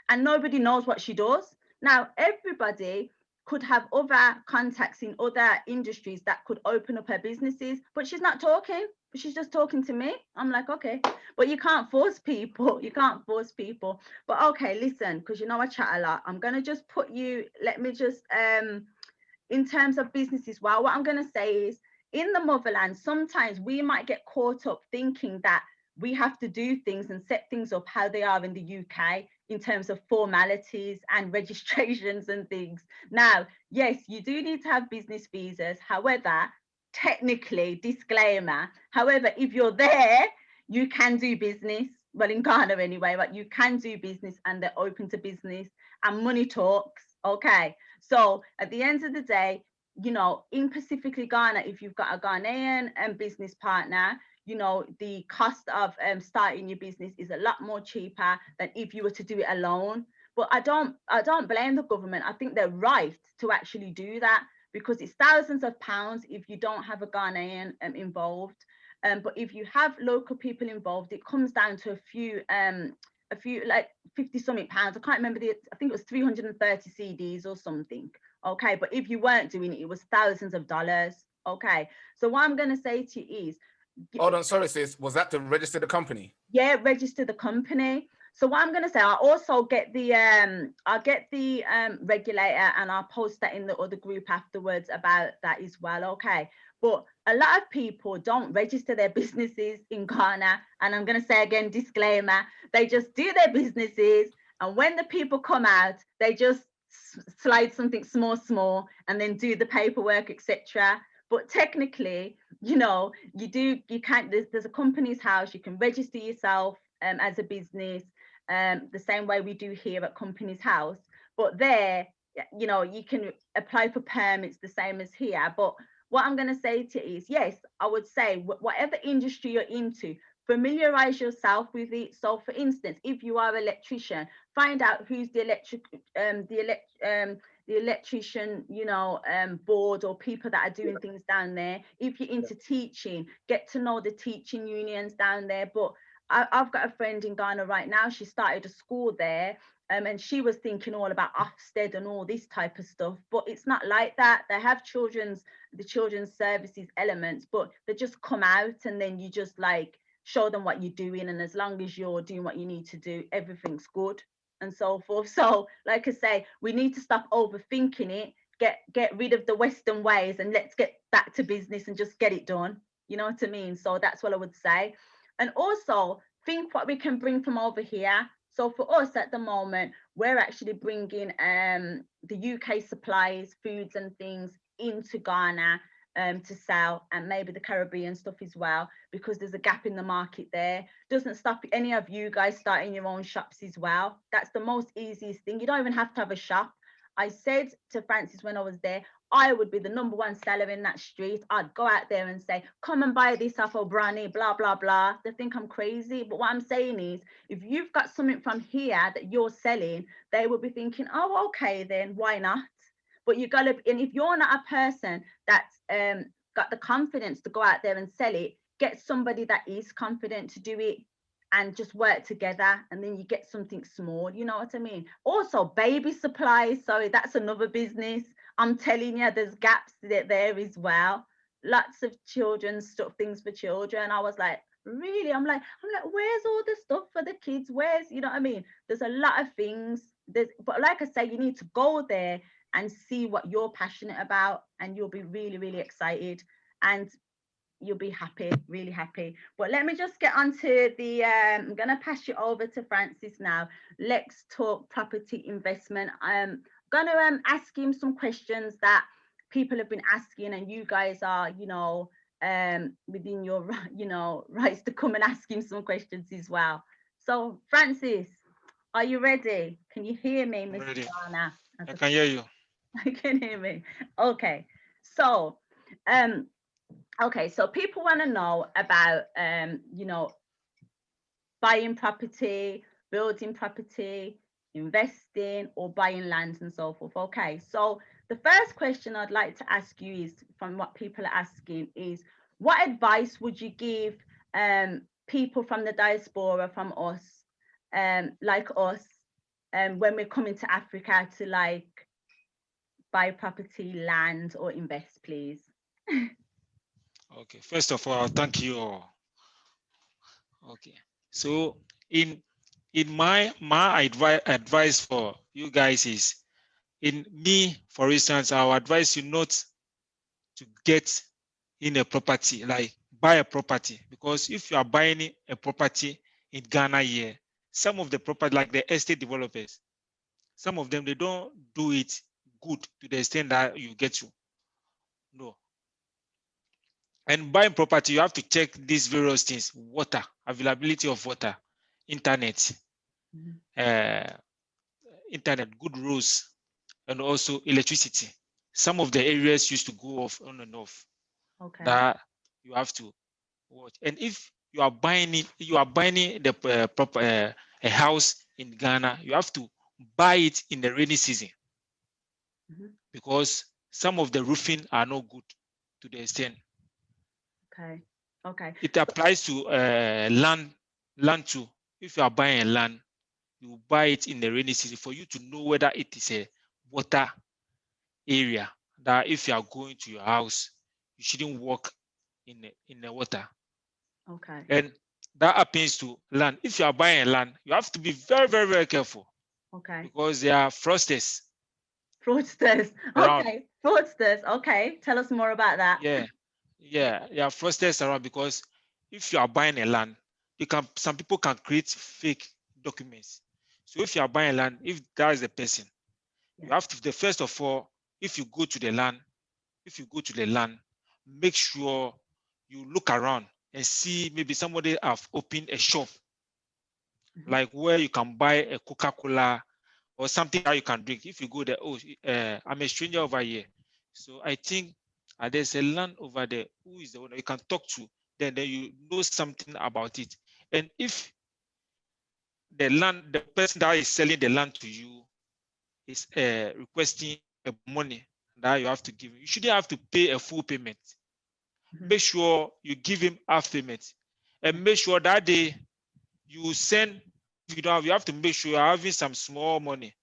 and nobody knows what she does. Now everybody could have other contacts in other industries that could open up her businesses, but she's not talking. She's just talking to me. I'm like, okay, but you can't force people. You can't force people. But okay, listen, because you know I chat a lot. I'm gonna just put you. Let me just in terms of businesses. Well, what I'm gonna say is, in the motherland, sometimes we might get caught up thinking that we have to do things and set things up how they are in the UK. in terms of formalities and registrations and things. Now, yes, you do need to have business visas. However, technically, disclaimer, however, if you're there, you can do business. Well, in Ghana anyway, but you can do business and they're open to business and money talks. Okay. So at the end of the day, you know, in specifically Ghana, if you've got a Ghanaian business partner, you know, the cost of starting your business is a lot more cheaper than if you were to do it alone. But I don't blame the government. I think they're right to actually do that, because it's thousands of pounds if you don't have a Ghanaian involved. But if you have local people involved, it comes down to a few like 50 something pounds. I can't remember I think it was 330 cedis or something. Okay, but if you weren't doing it, it was thousands of dollars. Okay, so what I'm going to say to you is, hold on, sorry sis, was that to register the company? Yeah, register the company. So what I'm going to say, I'll also get the regulator, and I'll post that in the other group afterwards about that as well. Okay, but a lot of people don't register their businesses in Ghana, and I'm going to say again, disclaimer, they just do their businesses, and when the people come out, they just slide something small and then do the paperwork, etc. But technically, you know, you can't, there's a company's house, you can register yourself as a business, the same way we do here at Company's House. But there, you know, you can apply for permits the same as here. But what I'm going to say to you is, yes, I would say whatever industry you're into, familiarize yourself with it. So for instance, if you are an electrician, find out who's the electrician, you know, board, or people that are doing things down there. If you're into teaching, get to know the teaching unions down there. But I've got a friend in Ghana right now. She started a school there, and she was thinking all about Ofsted and all this type of stuff. But it's not like that. They have the children's services elements, but they just come out and then you just like show them what you're doing. And as long as you're doing what you need to do, everything's good and so forth. So like I say, we need to stop overthinking it, get rid of the Western ways, and let's get back to business and just get it done. You know what I mean? So that's what I would say. And also think what we can bring from over here. So for us at the moment, we're actually bringing the UK supplies, foods and things into Ghana to sell, and maybe the Caribbean stuff as well, because there's a gap in the market there. Doesn't stop any of you guys starting your own shops as well. That's the most easiest thing. You don't even have to have a shop. I said to Francis when I was there, I would be the #1 seller in that street. I'd go out there and say, come and buy this off O'Brien, blah, blah, blah. They think I'm crazy. But what I'm saying is, if you've got something from here that you're selling, they will be thinking, oh, okay, then why not? But you got to, and if you're not a person that's got the confidence to go out there and sell it, get somebody that is confident to do it, and just work together, and then you get something small. You know what I mean? Also, baby supplies. Sorry, that's another business. I'm telling you, there's gaps there as well. Lots of children's stuff, things for children. I was like, really? I'm like, where's all the stuff for the kids? Where's, you know what I mean? There's a lot of things. But like I say, you need to go there and see what you're passionate about, and you'll be really, really excited, and you'll be happy, really happy. But let me just get on to the, I'm going to pass you over to Francis now. Let's talk property investment. I'm going to ask him some questions that people have been asking, and you guys are, you know, within your, you know, rights to come and ask him some questions as well. So Francis, are you ready? Can you hear me, Mr. Ready. Garner? I can hear you. I can hear me. Okay. So, okay, so people want to know about, you know, buying property, building property, investing, or buying lands and so forth. Okay, so the first question I'd like to ask you is, from what people are asking, is what advice would you give people from the diaspora, from us, like us, when we're coming to Africa to like buy property, land, or invest, please? Okay, first of all, thank you all. Okay, so in my advice for you guys is, in me, for instance, I would advise you not to get in a property, like buy a property, because if you are buying a property in Ghana here, some of the property, like the estate developers, some of them, they don't do it good to the extent that you get to know. And buying property, you have to check these various things: water, availability of water, internet, internet, good roads, and also electricity. Some of the areas used to go off on and off. Okay. That you have to watch. And if you are buying it, you are buying the proper a house in Ghana, you have to buy it in the rainy season, because some of the roofing are not good to the extent. Okay. Okay. It applies to land too. If you are buying a land, you buy it in the rainy season for you to know whether it is a water area, that if you are going to your house, you shouldn't walk in the water. Okay. And that happens to land. If you are buying a land, you have to be very, very, very careful. Okay. Because there are fraudsters. Fraudsters. Around. Okay. Fraudsters. Okay. Tell us more about that. Yeah. Fraudsters around, because if you are buying a land, some people can create fake documents. So if you are buying land, if that is the person, you have to, first of all, if you go to the land, make sure you look around and see maybe somebody have opened a shop, like where you can buy a Coca-Cola or something that you can drink. If you go there, I'm a stranger over here, so I think there's a land over there. Who is the owner? You can talk to. Then you know something about it. And if the person that is selling the land to you is requesting money that you have to give him, you shouldn't have to pay a full payment. Make sure you give him half payment, and make sure that day you send. If you don't have, you have to make sure you're having some small money.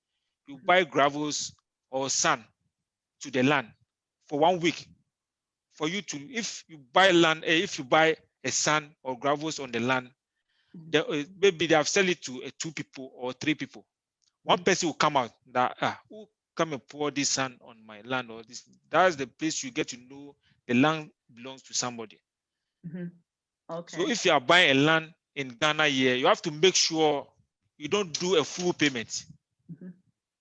You buy gravels or sand to the land for 1 week. For you to, if you buy land, if you buy a sand or gravels on the land, maybe they have sell it to 2 people or 3 people. One person will come out that who come and pour this sand on my land, or this. That's the place you get to know the land belongs to somebody. Okay. So if you are buying a land in Ghana here, you have to make sure you don't do a full payment.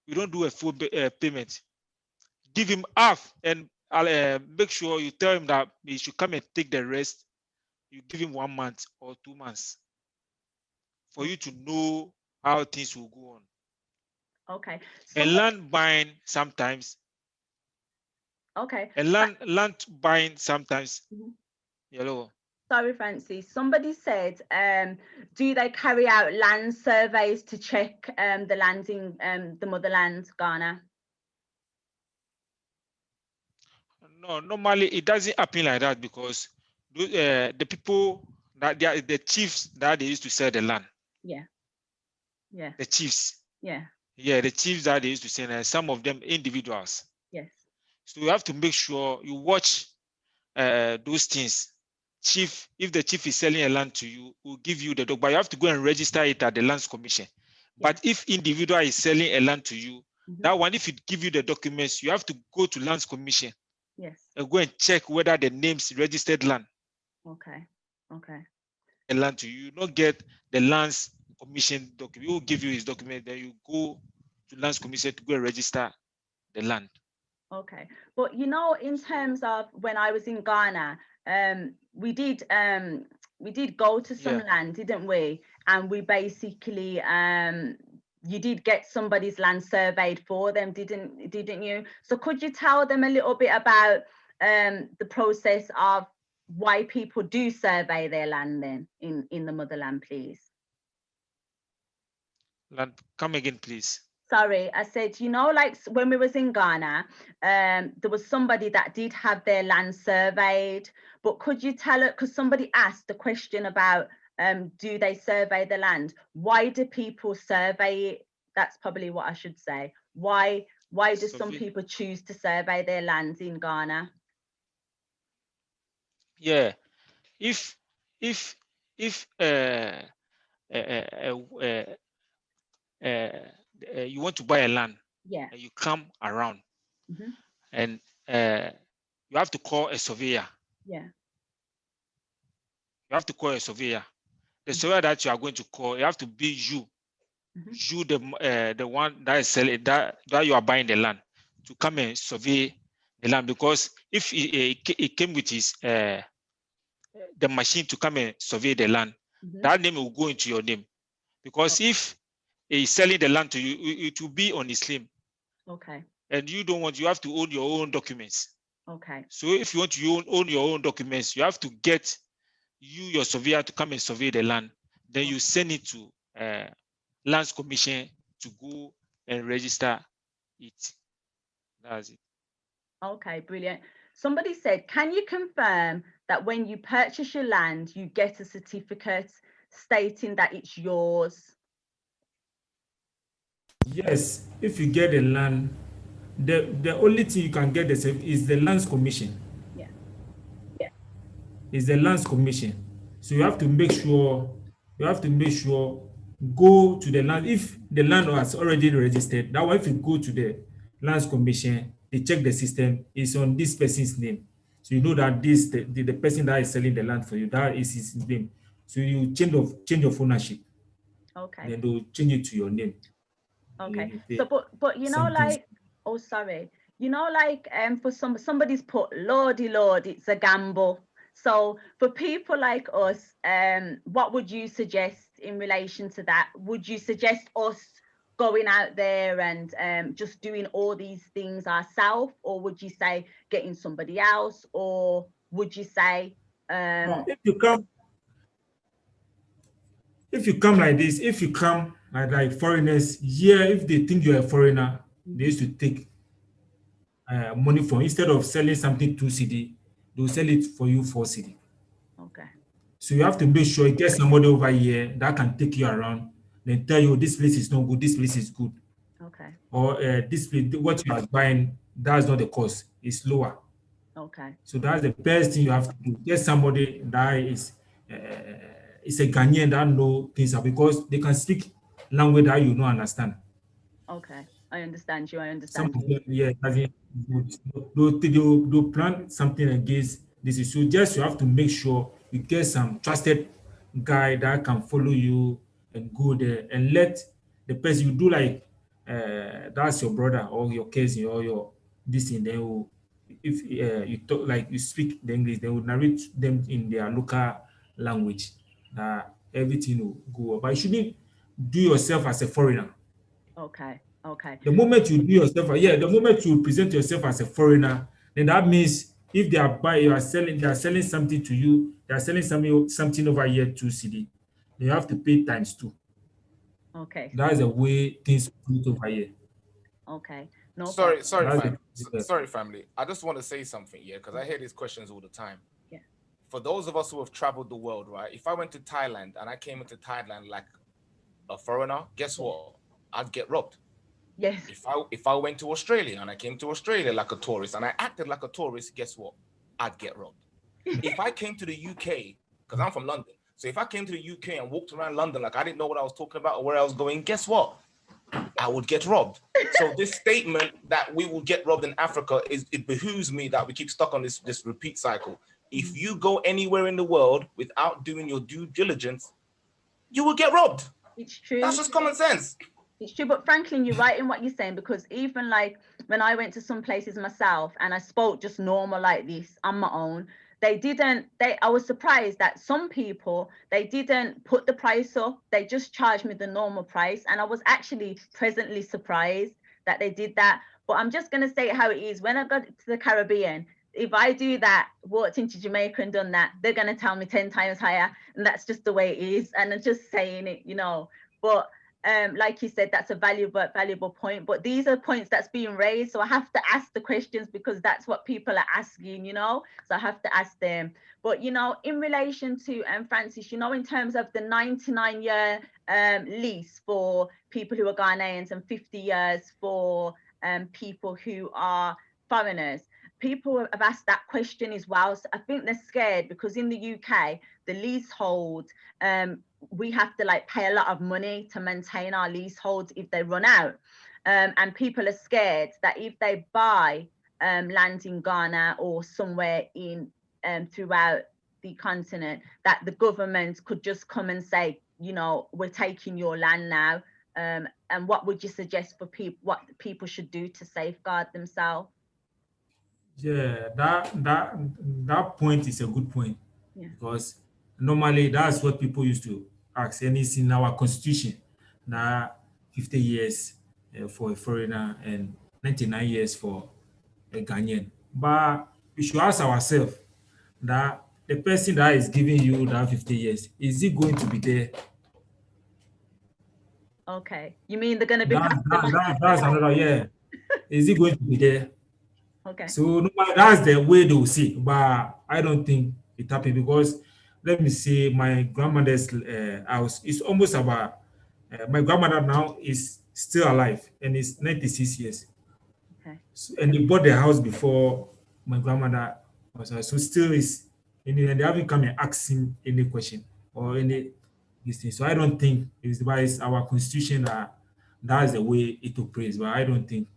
You don't do a full payment. Give him half, and I'll make sure you tell him that he should come and take the rest. You give him 1 month or 2 months for you to know how things will go on. Okay. And land buying sometimes. Okay. And land buying sometimes. Hello. Sorry, Francis. Somebody said, do they carry out land surveys to check the land in the motherland, Ghana? No, normally it doesn't happen like that, because the people that they are the chiefs that they used to sell the land. Yeah. The chiefs. Yeah. Yeah, the chiefs that they used to sell, some of them individuals. Yes. So you have to make sure you watch those things. Chief, if the chief is selling a land to you, will give you the dog, but you have to go and register it at the Lands Commission. But if individual is selling a land to you, that one, if it give you the documents, you have to go to Lands Commission. Yes. And go and check whether the name's registered land. Okay. Okay. A land to you, not get the Lands Commission document. He will give you his document, then you go to Lands Commission to go and register the land. Okay, but in terms of when I was in Ghana, we did go to some land, didn't we? And we basically you did get somebody's land surveyed for them, didn't you? So could you tell them a little bit about the process of why people do survey their land then in the motherland, please? Land, come again, please. Sorry, I said, like when we was in Ghana, there was somebody that did have their land surveyed, but could you tell it, because somebody asked the question about, do they survey the land? Why do people survey it? That's probably what I should say. Why do some people choose to survey their lands in Ghana? Yeah, if you want to buy a land, and you come around, and you have to call a surveyor. Yeah. You have to call a surveyor. The surveyor that you are going to call, you have to be you you the one that is selling that you are buying the land to come and survey the land, because if it came with his the machine to come and survey the land, that name will go into your name, because if he's selling the land to you, it will be on his name. Okay. And you don't want, you have to own your own documents. Okay. So if you want to own your own documents, you have to get your surveyor to come and survey the land. Then you send it to Lands Commission to go and register it. That's it. Okay, brilliant. Somebody said, can you confirm that when you purchase your land, you get a certificate stating that it's yours? Yes, if you get the land, the only thing you can get is the Lands Commission. Yeah. Is the Lands Commission. So you have to make sure, go to the land. If the land has already registered, that way if you go to the Lands Commission, they check the system, it's on this person's name. So you know that this the person that is selling the land for you, that is his name. So you change of ownership. Okay. Then they'll change it to your name. Okay. Then So but you know, something. like, oh sorry, you know, like for somebody's put, lordy lord, it's a gamble. So for people like us, what would you suggest in relation to that? Would you suggest us going out there and just doing all these things ourselves, or would you say getting somebody else, or would you say No, if you come like this, if you come like foreigners, yeah, if they think you're a foreigner, they used to take money from, instead of selling something 2 cedi, they'll sell it for you 4 cedi. okay, So you have to make sure you get somebody over here that can take you around, then tell you this place is not good, this place is good, okay, or this place, what you are buying, that's not the cost, it's lower. okay, So that's the best thing you have to do. Get somebody that uh, is a Ghanaian that know things, because they can speak language that you don't understand. okay. I understand you. I Some understand of you. them, yeah, as in, they'll plan something against this issue. Just you have to make sure you get some trusted guy that can follow you and go there and let the person you do, like that's your brother or your cousin or your this thing. They will, if you talk like you speak the English, they will narrate them in their local language. That everything will go well. But you shouldn't do yourself as a foreigner. Okay, okay, The moment you do yourself, yeah, the moment you present yourself as a foreigner, then that means if they are buying, they are selling something to you, they are selling something over here 2 cedi, you have to pay times two. okay, That's the way things put over here. okay. No Sorry, problem. sorry, That's fam. the, Sorry, family. I just want to say something, yeah, because I hear these questions all the time. Yeah. For those of us who have traveled the world, right? If I went to Thailand and I came into Thailand like a foreigner, guess Yeah. what? I'd get robbed. Yes. If I went to Australia and I came to Australia like a tourist and I acted like a tourist, guess what? I'd get robbed. If I came to the UK, because I'm from London, so if I came to the UK and walked around London like I didn't know what I was talking about or where I was going, guess what? I would get robbed. So this statement that we will get robbed in Africa it behooves me that we keep stuck on this repeat cycle. If you go anywhere in the world without doing your due diligence, you will get robbed. It's true. That's just common sense. It's true, but Franklin, you're right in what you're saying, because even like when I went to some places myself and I spoke just normal like this on my own, I was surprised that some people, they didn't put the price up, they just charged me the normal price, and I was actually pleasantly surprised that they did that. But I'm just going to say it how it is. When I got to the Caribbean, if I do that, walked into Jamaica and done that, they're going to tell me 10 times higher, and that's just the way it is. And I'm just saying it, you know. But like you said, that's a valuable point, but these are points that's being raised, so I have to ask the questions because that's what people are asking, you know, so I have to ask them. But you know, in relation to Francis, you know, in terms of the 99-year lease for people who are Ghanaians and 50 years for people who are foreigners, people have asked that question as well. So I think they're scared because in the UK, the leasehold, we have to like pay a lot of money to maintain our leaseholds if they run out. And people are scared that if they buy land in Ghana or somewhere in throughout the continent, that the government could just come and say, you know, we're taking your land now. And what would you suggest for people, what people should do to safeguard themselves? Yeah, that point is a good point, Yeah. because normally that's what people used to ask. And it's in our constitution now, 50 years for a foreigner and 99 years for a Ghanaian. But we should ask ourselves that the person that is giving you that 50 years, is he going to be there? Okay, you mean they're going to be past the That's another, yeah. Is he going to be there? Okay. So normally that's the way they will see, but I don't think it happened, because let me say my grandmother's house is almost about. My grandmother now is still alive and is 96 years. Okay. So, and they bought the house before my grandmother was alive. So still is, and they haven't come and asked him any question or any this thing. So I don't think it's our constitution that that's the way it operates. But I don't think.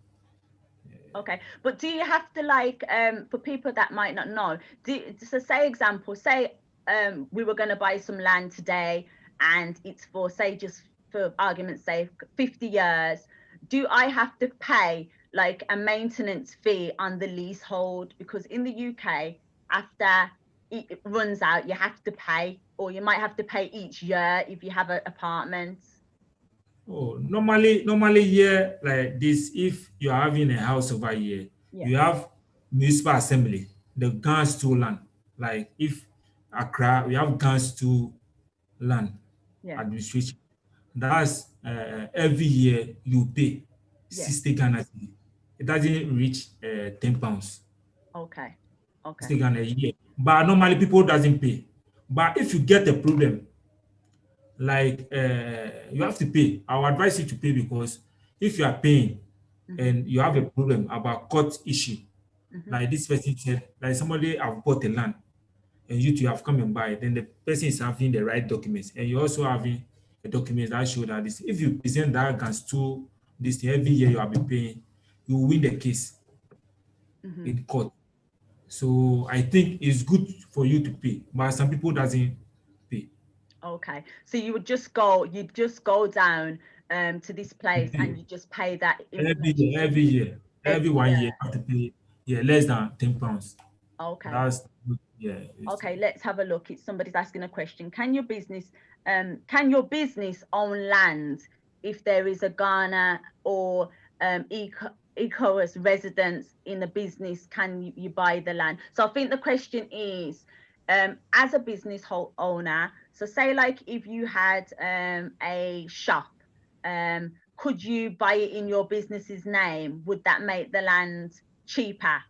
Okay, but do you have to, like, for people that might not know, so say example, say we were going to buy some land today and it's for, say, just for argument's sake, 50 years. Do I have to pay like a maintenance fee on the leasehold? Because in the UK, after it runs out, you have to pay, or you might have to pay each year if you have an apartment. Oh, normally here like this, if you are having a house over here, Yeah. you have municipal assembly, the guns to land. Like if Accra, we have guns to land Yeah. administration. That's every year you pay Yeah. 60 Ghana cedi. It doesn't reach £10. Okay. Okay. 60 Ghana a year. But normally people doesn't pay. But if you get a problem, like you have to pay. I would advise you to pay, because if you are paying and you have a problem about court issue, like this person said, like somebody have bought a land and you two have come and buy, then the person is having the right documents, and you also having a document that show that this. If you present that against to this thing, every year you have been paying, you will win the case in court. So I think it's good for you to pay, but some people doesn't pay. Okay, so you just go down to this place and you just pay that information Every 1 year, you have to pay, yeah, less than £10. Okay. That's yeah. Okay, let's have a look. It's somebody's asking a question. Can your business own land if there is a Ghana or ECOWAS residence in the business? Can you buy the land? So I think the question is, as a business owner, so say like if you had a shop, could you buy it in your business's name? Would that make the land cheaper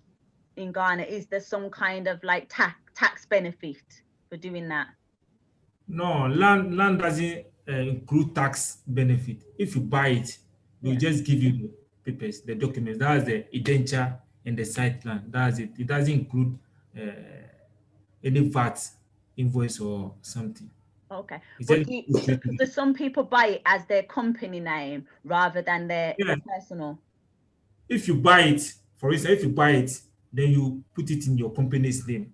in Ghana? Is there some kind of like tax benefit for doing that? No, land doesn't include tax benefit. If you buy it, they'll just give you the papers, the documents. That's the indenture and the site plan. That's it. It doesn't include any VAT invoice or something. Okay, It's but just do some people buy it as their company name rather than their personal? If you buy it, for instance, if you buy it, then you put it in your company's name.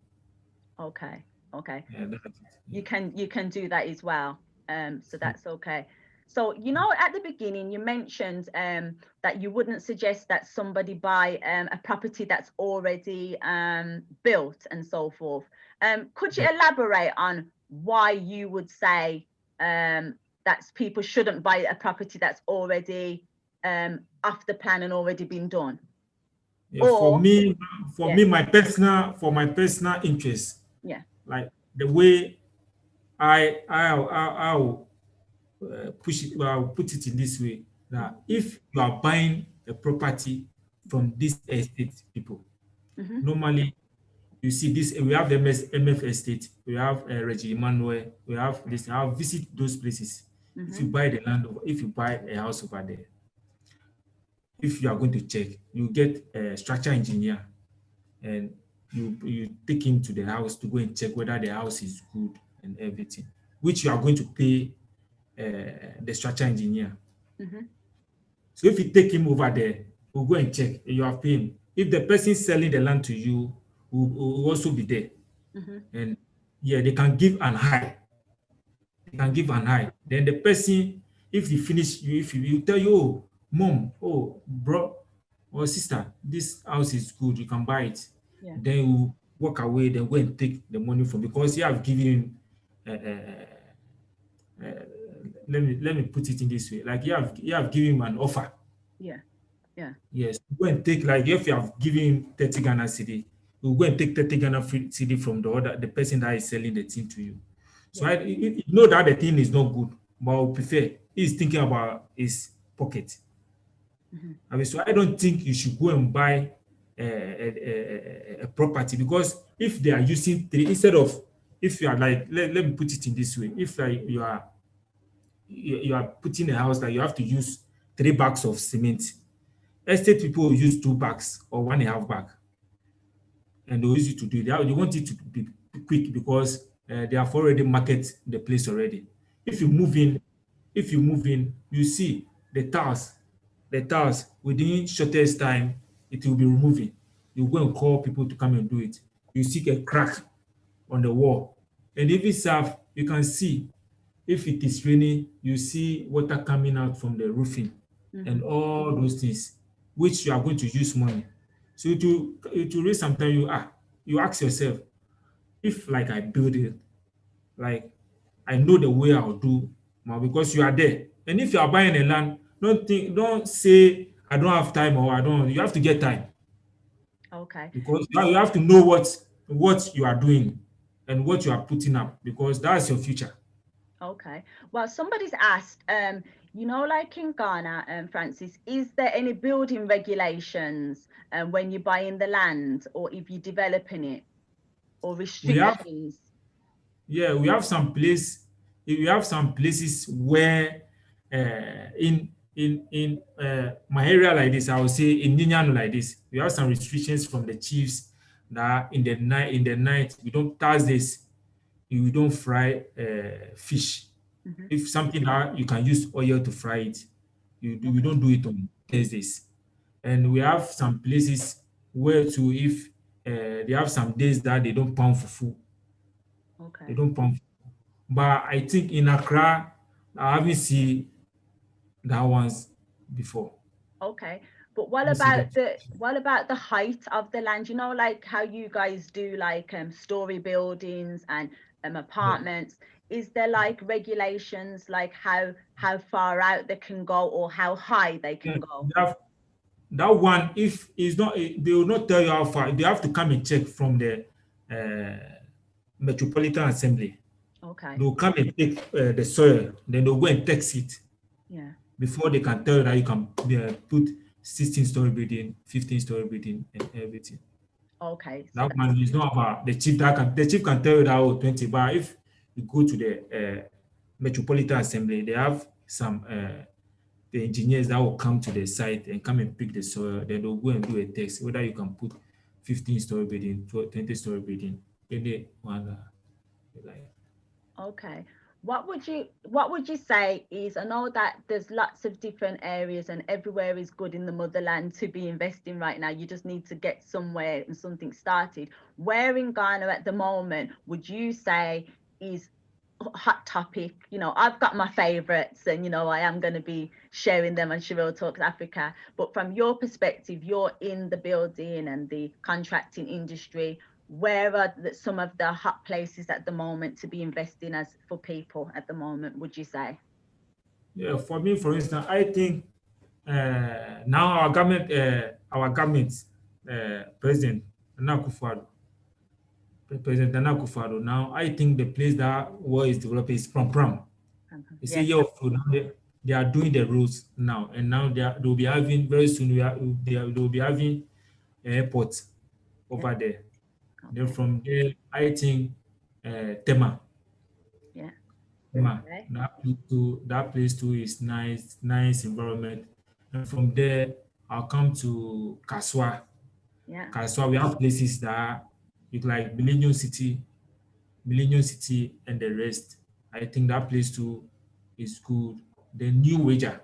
Okay. Yeah, that's it. You can do that as well. So that's okay. So, at the beginning, you mentioned that you wouldn't suggest that somebody buy a property that's already built and so forth. Could you elaborate on why you would say that people shouldn't buy a property that's already off the plan and already been done? Yeah, for me, my personal interest, like the way I'll put it in this way, that if you are buying a property from these estate people, normally you see this, we have the MF estate, we have Reggie Emmanuel, we have this. I'll visit those places. If you buy the land, if you buy a house over there, if you are going to check, you get a structural engineer and you take him to the house to go and check whether the house is good and everything, which you are going to pay the structural engineer. So if you take him over there, we'll go and check, you have paid him. If the person selling the land to you will also be there, and they can give an high. Then the person, if you finish, if you tell you, oh, mom, oh, bro, or sister, this house is good, you can buy it. Yeah. Then you walk away, then go and take the money from, because you have given him. Let me put it in this way: like you have given him an offer. Yeah. Yeah. Yes, go and take, like if you have given him 30 Ghana cedi, you go and take 30 Ghana cedi from the person that is selling the thing to you. So Yeah. you know that the thing is not good, but I would prefer he's thinking about his pocket. Mhm. I mean, so I don't think you should go and buy a property, because if they are using three instead of, if you are like, let me put it in this way: if like you are putting a house that you have to use 3 bags of cement, estate people will use 2 bags or 1.5 bag, and they'll use it to do it. They want it to be quick, because they have already market the place already. If you move in, you see the tiles within shortest time, it will be removing. You go and call people to come and do it. You see a crack on the wall, and if it's serve, you can see, if it is raining, you see water coming out from the roofing, and Mhm. all those things, which you are going to use money. So it will raise some time. You ask yourself, if like I build it, like I know the way I'll do, because you are there. And if you are buying a land, don't say I don't have time, or I don't. You have to get time, Okay. because you have to know what you are doing and what you are putting up, because that's your future. Okay. Well, somebody's asked, like in Ghana, Francis, is there any building regulations when you're buying the land or if you're developing it, or We have restrictions? Yeah, we have some places where, in my area like this, I would say in Ninyano like this, we have some restrictions from the chiefs that in the night we don't, Thursdays we don't fry fish. Mhm. If something that you can use oil to fry it, we Okay. don't do it on Thursdays. And we have some places where, to if they have some days that they don't pound fufu, they Okay. don't pound. But I think in Accra, I haven't seen that ones before. Okay. But I haven't seen them. what about the height of the land? Like how you guys do like story buildings and Yeah. apartments. Is there like regulations like how far out they can go or how high they Yeah, can go? they have that one. If it's not, they will not tell you how far. They have to come and check from the Metropolitan Assembly. Okay. They'll come and take the soil, then they'll go and tax it Yeah. before they can tell you that you can put 16-story building, 15-story building, and everything. Okay. So That one is not about the chief. The chief can tell you that, oh, 20. But if you go to the Metropolitan Assembly, they have some the engineers that will come to the site and come and pick the soil. Then they'll go and do a test whether you can put 15-story building, 20-story building, any one you like. okay. What would you say is, I know that there's lots of different areas and everywhere is good in the motherland to be investing right now. You just need to get somewhere and something started. Where in Ghana at the moment would you say is a hot topic? I've got my favorites and I am going to be sharing them on Sherill Talks Africa. But from your perspective, you're in the building and the contracting industry. Where are some of the hot places at the moment to be investing as for people at the moment, would you say? Yeah, for me, for instance, I think now our government, President Nana Akufo-Addo, President Nana Akufo-Addo, now I think the place that war is developing is Pram. They say, Yes. yeah, so now they are doing the roads now, and now they'll be having very soon. They'll be having an airport Yeah. over there. Then Okay. from there, I think Tema, Yeah. Tema, Okay. that place too is nice, nice environment. And from there, I'll come to Kaswa. Yeah. Kaswa, we have places that it's like Millennium City, and the rest. I think that place too is good. The New Wager,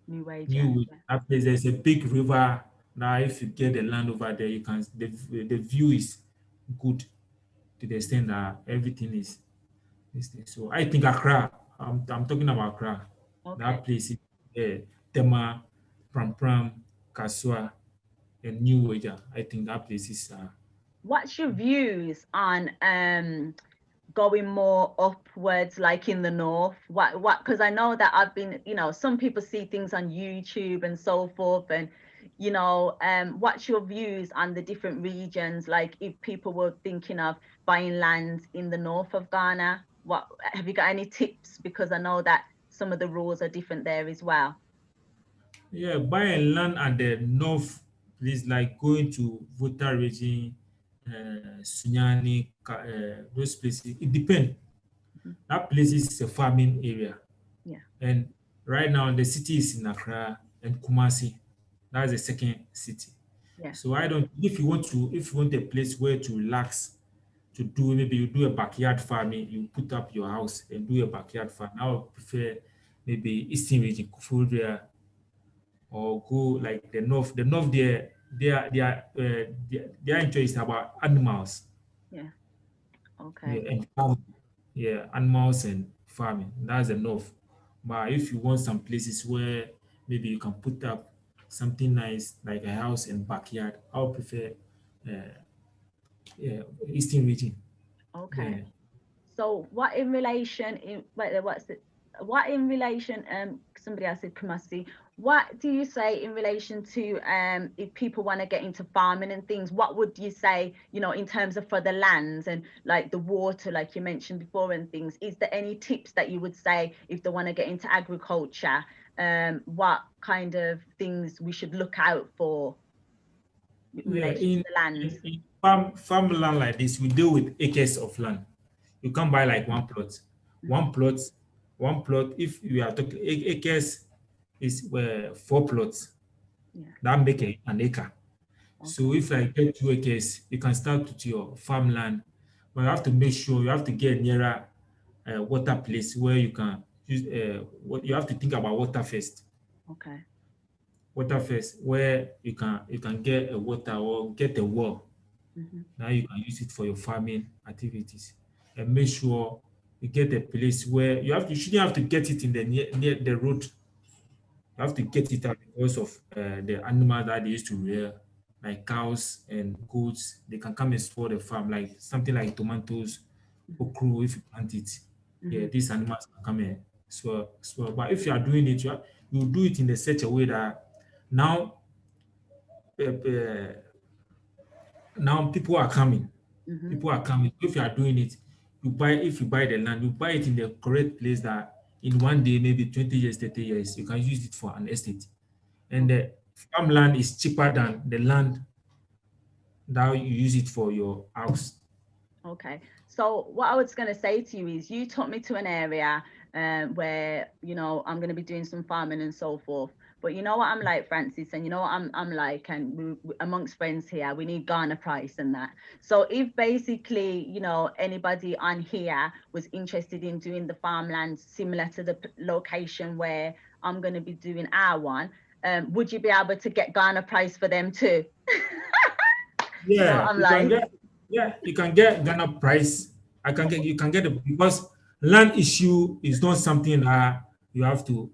New wage. New Wager, that place, there's a big river. Now, if you get the land over there, you can, the view is good to the extent that everything is this thing. So I think Accra, I'm talking about Accra. Okay. That place is Tema, Pram Pram, Kasua, and New Wager. I think that place is What's your views on going more upwards, like in the north? What because I know that I've been, some people see things on YouTube and so forth, and what's your views on the different regions? Like if people were thinking of buying land in the north of Ghana, what have you got any tips? Because I know that some of the rules are different there as well. yeah, buy a land at the north place, like going to Volta region, Sunyani, those places. It depends. Mhm. That place is a farming area. Yeah. And right now the city is in Accra and Kumasi. That's the second city. Yeah. So I don't if you want a place where to relax, to do maybe you do a backyard farming, you put up your house and do a backyard farm. I would prefer maybe Eastern region, Kufuria, or go like the north. The north there, their interest is about animals, Yeah. Okay. yeah, and farming. Yeah, animals and farming. That's the north. But if you want some places where maybe you can put up something nice like a house and backyard, I would prefer uh, yeah, Eastern region. Okay. Yeah. So what in relation in what's it? What in relation somebody else said Kumasi. What do you say in relation to if people want to get into farming and things? What would you say, in terms of for the lands and like the water, like you mentioned before and things? Is there any tips that you would say if they want to get into agriculture? What kind of things we should look out for in Yeah, relation to the lands? in farmland like this, we deal with acres of land. You can't buy like one plot. Mhm. One plot, one plot. If you are talking acres, is 4 plots. Yeah. That make an acre. Okay. So if I get 2 acres, you can start with your farmland, but you have to make sure you have to get nearer water place where you can use. What you have to think about water first. Okay. Water first, where you can get a water or get a well. Hmm. Now you can use it for your farming activities, and make sure you get a place where you shouldn't have to get it in the near the road. You have to get it out because of the animals that they used to rear, like cows and goats. They can come and spoil the farm, like something like tomatoes, okra. If you plant it, yeah, Hmm. these animals can come and spoil. But if you are doing it, you do it in a such a way that now, uh, uh, now people are coming. Hmm. People are coming. If you are doing it, if you buy the land, you buy it in the correct place that in one day, maybe 20 years, 30 years, you can use it for an estate. And the farmland is cheaper than the land that you use it for your house. Okay. So what I was going to say to you is you took me to an area where, I'm going to be doing some farming and so forth. But you know what I'm like, Francis, and you know what I'm like, and amongst friends here, we need Ghana price and that. So if basically, anybody on here was interested in doing the farmland similar to the location where I'm going to be doing our one, would you be able to get Ghana price for them too? You know what Yeah, I'm like? you can get Ghana price. You can get it because land issue is not something that you have to.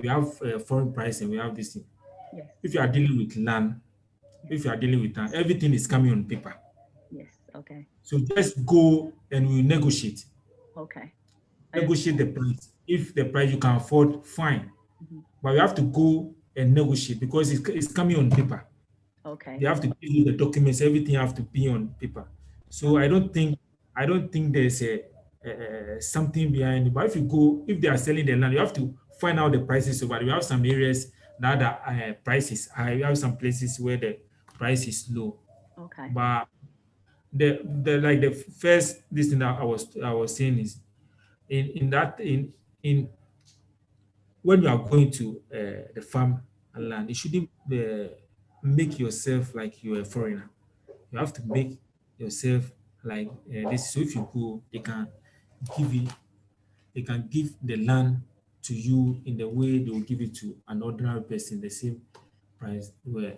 We have foreign price and we have this thing. Yes. If you are dealing with land, Yes. if you are dealing with land, everything is coming on paper. Yes. Okay. So just go and we negotiate. Okay. Negotiate the price. If the price you can afford, fine. Mhm. But you have to go and negotiate because it's coming on paper. They Okay. have to give you the documents. Everything have to be on paper. So Okay. I don't think there's something behind it. But if they are selling the land, you have to find out the prices. So, but you have some areas that the price is high. You have some places where the price is low. Okay. But the first this thing that I was saying is in that in when you are going to the farm and land, you shouldn't make yourself like you're a foreigner. You have to make yourself like this. So if you go, give it, they can give the land to you in the way they will give it to an ordinary person, the same price. Where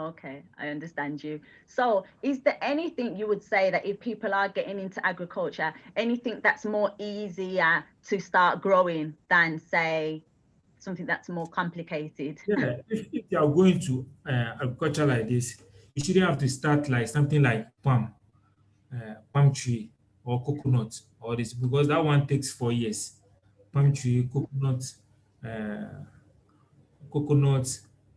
Okay, I understand you. So, is there anything you would say that if people are getting into agriculture, anything that's more easier to start growing than, say, something that's more complicated? Yeah, if you are going to agriculture like this, you shouldn't have to start like something like palm tree or coconut or this because that one takes 4 years. Yeah. Palm tree, coconut,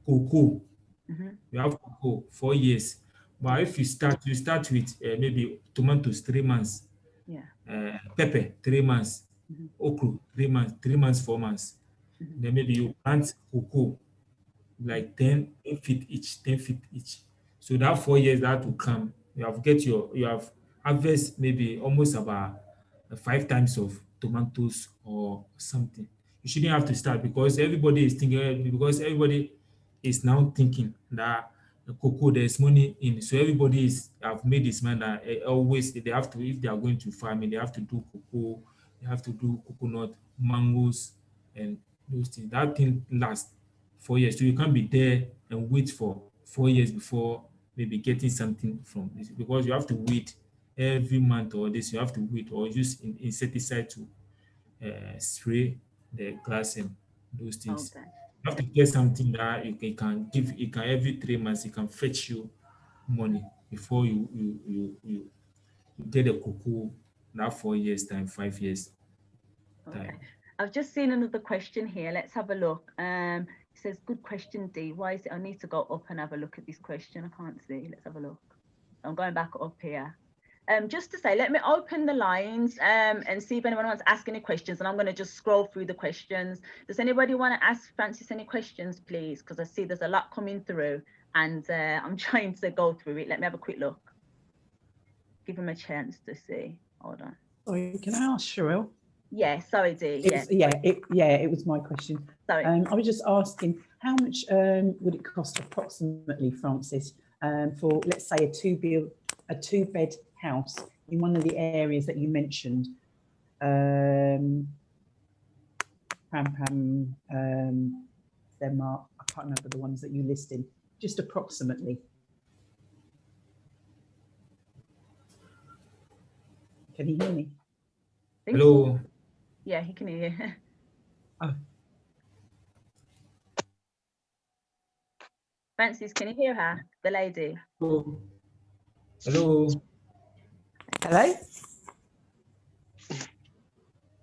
cocoa. Hmm. You have cocoa 4 years. But if you start with maybe tomatoes 3 months, Yeah. pepper 3 months, Hmm. okra 3 months, 3 months, 4 months. Hmm. Then maybe you plant cocoa like 10 feet each, 10 feet each. So that 4 years that will come, you have harvest maybe almost about 5 times of tomatoes or something. You shouldn't have to start because everybody is now thinking that the cocoa there's money in. So everybody is have made this mind that always they have to if they are going to farming, they have to do cocoa, they have to do coconut, mangoes, and those things. That thing lasts 4 years. So you can't be there and wait for 4 years before maybe getting something from this because you have to wait every month or this you have to wait or use insecticide to spray the grass and those things. Okay. You have to get something that you can every 3 months it can fetch you money before you get the cocoa that 4 years time, 5 years Okay. time. I've just seen another question here. Let's have a look. It says, good question, D. Why is it? I need to go up and have a look at this question. I can't see. Let's have a look. I'm going back up here. Just to say, let me open the lines and see if anyone wants to ask any questions. And I'm going to just scroll through the questions. Does anybody want to ask Francis any questions, please? Because I see there's a lot coming through and I'm trying to go through it. Let me have a quick look. Give him a chance to see. Hold on. Sorry, can I ask Sherill? Yeah, sorry, D. It was my question. Sorry. I was just asking, how much would it cost approximately, Francis, for let's say a two-bed house in one of the areas that you mentioned, Pram, Denmark. I can't remember the ones that you listed. Just approximately. Can you hear me? Hello. Yeah, he can hear you. Oh. Francis, can you hear her, the lady? Hello. Hello. Hello?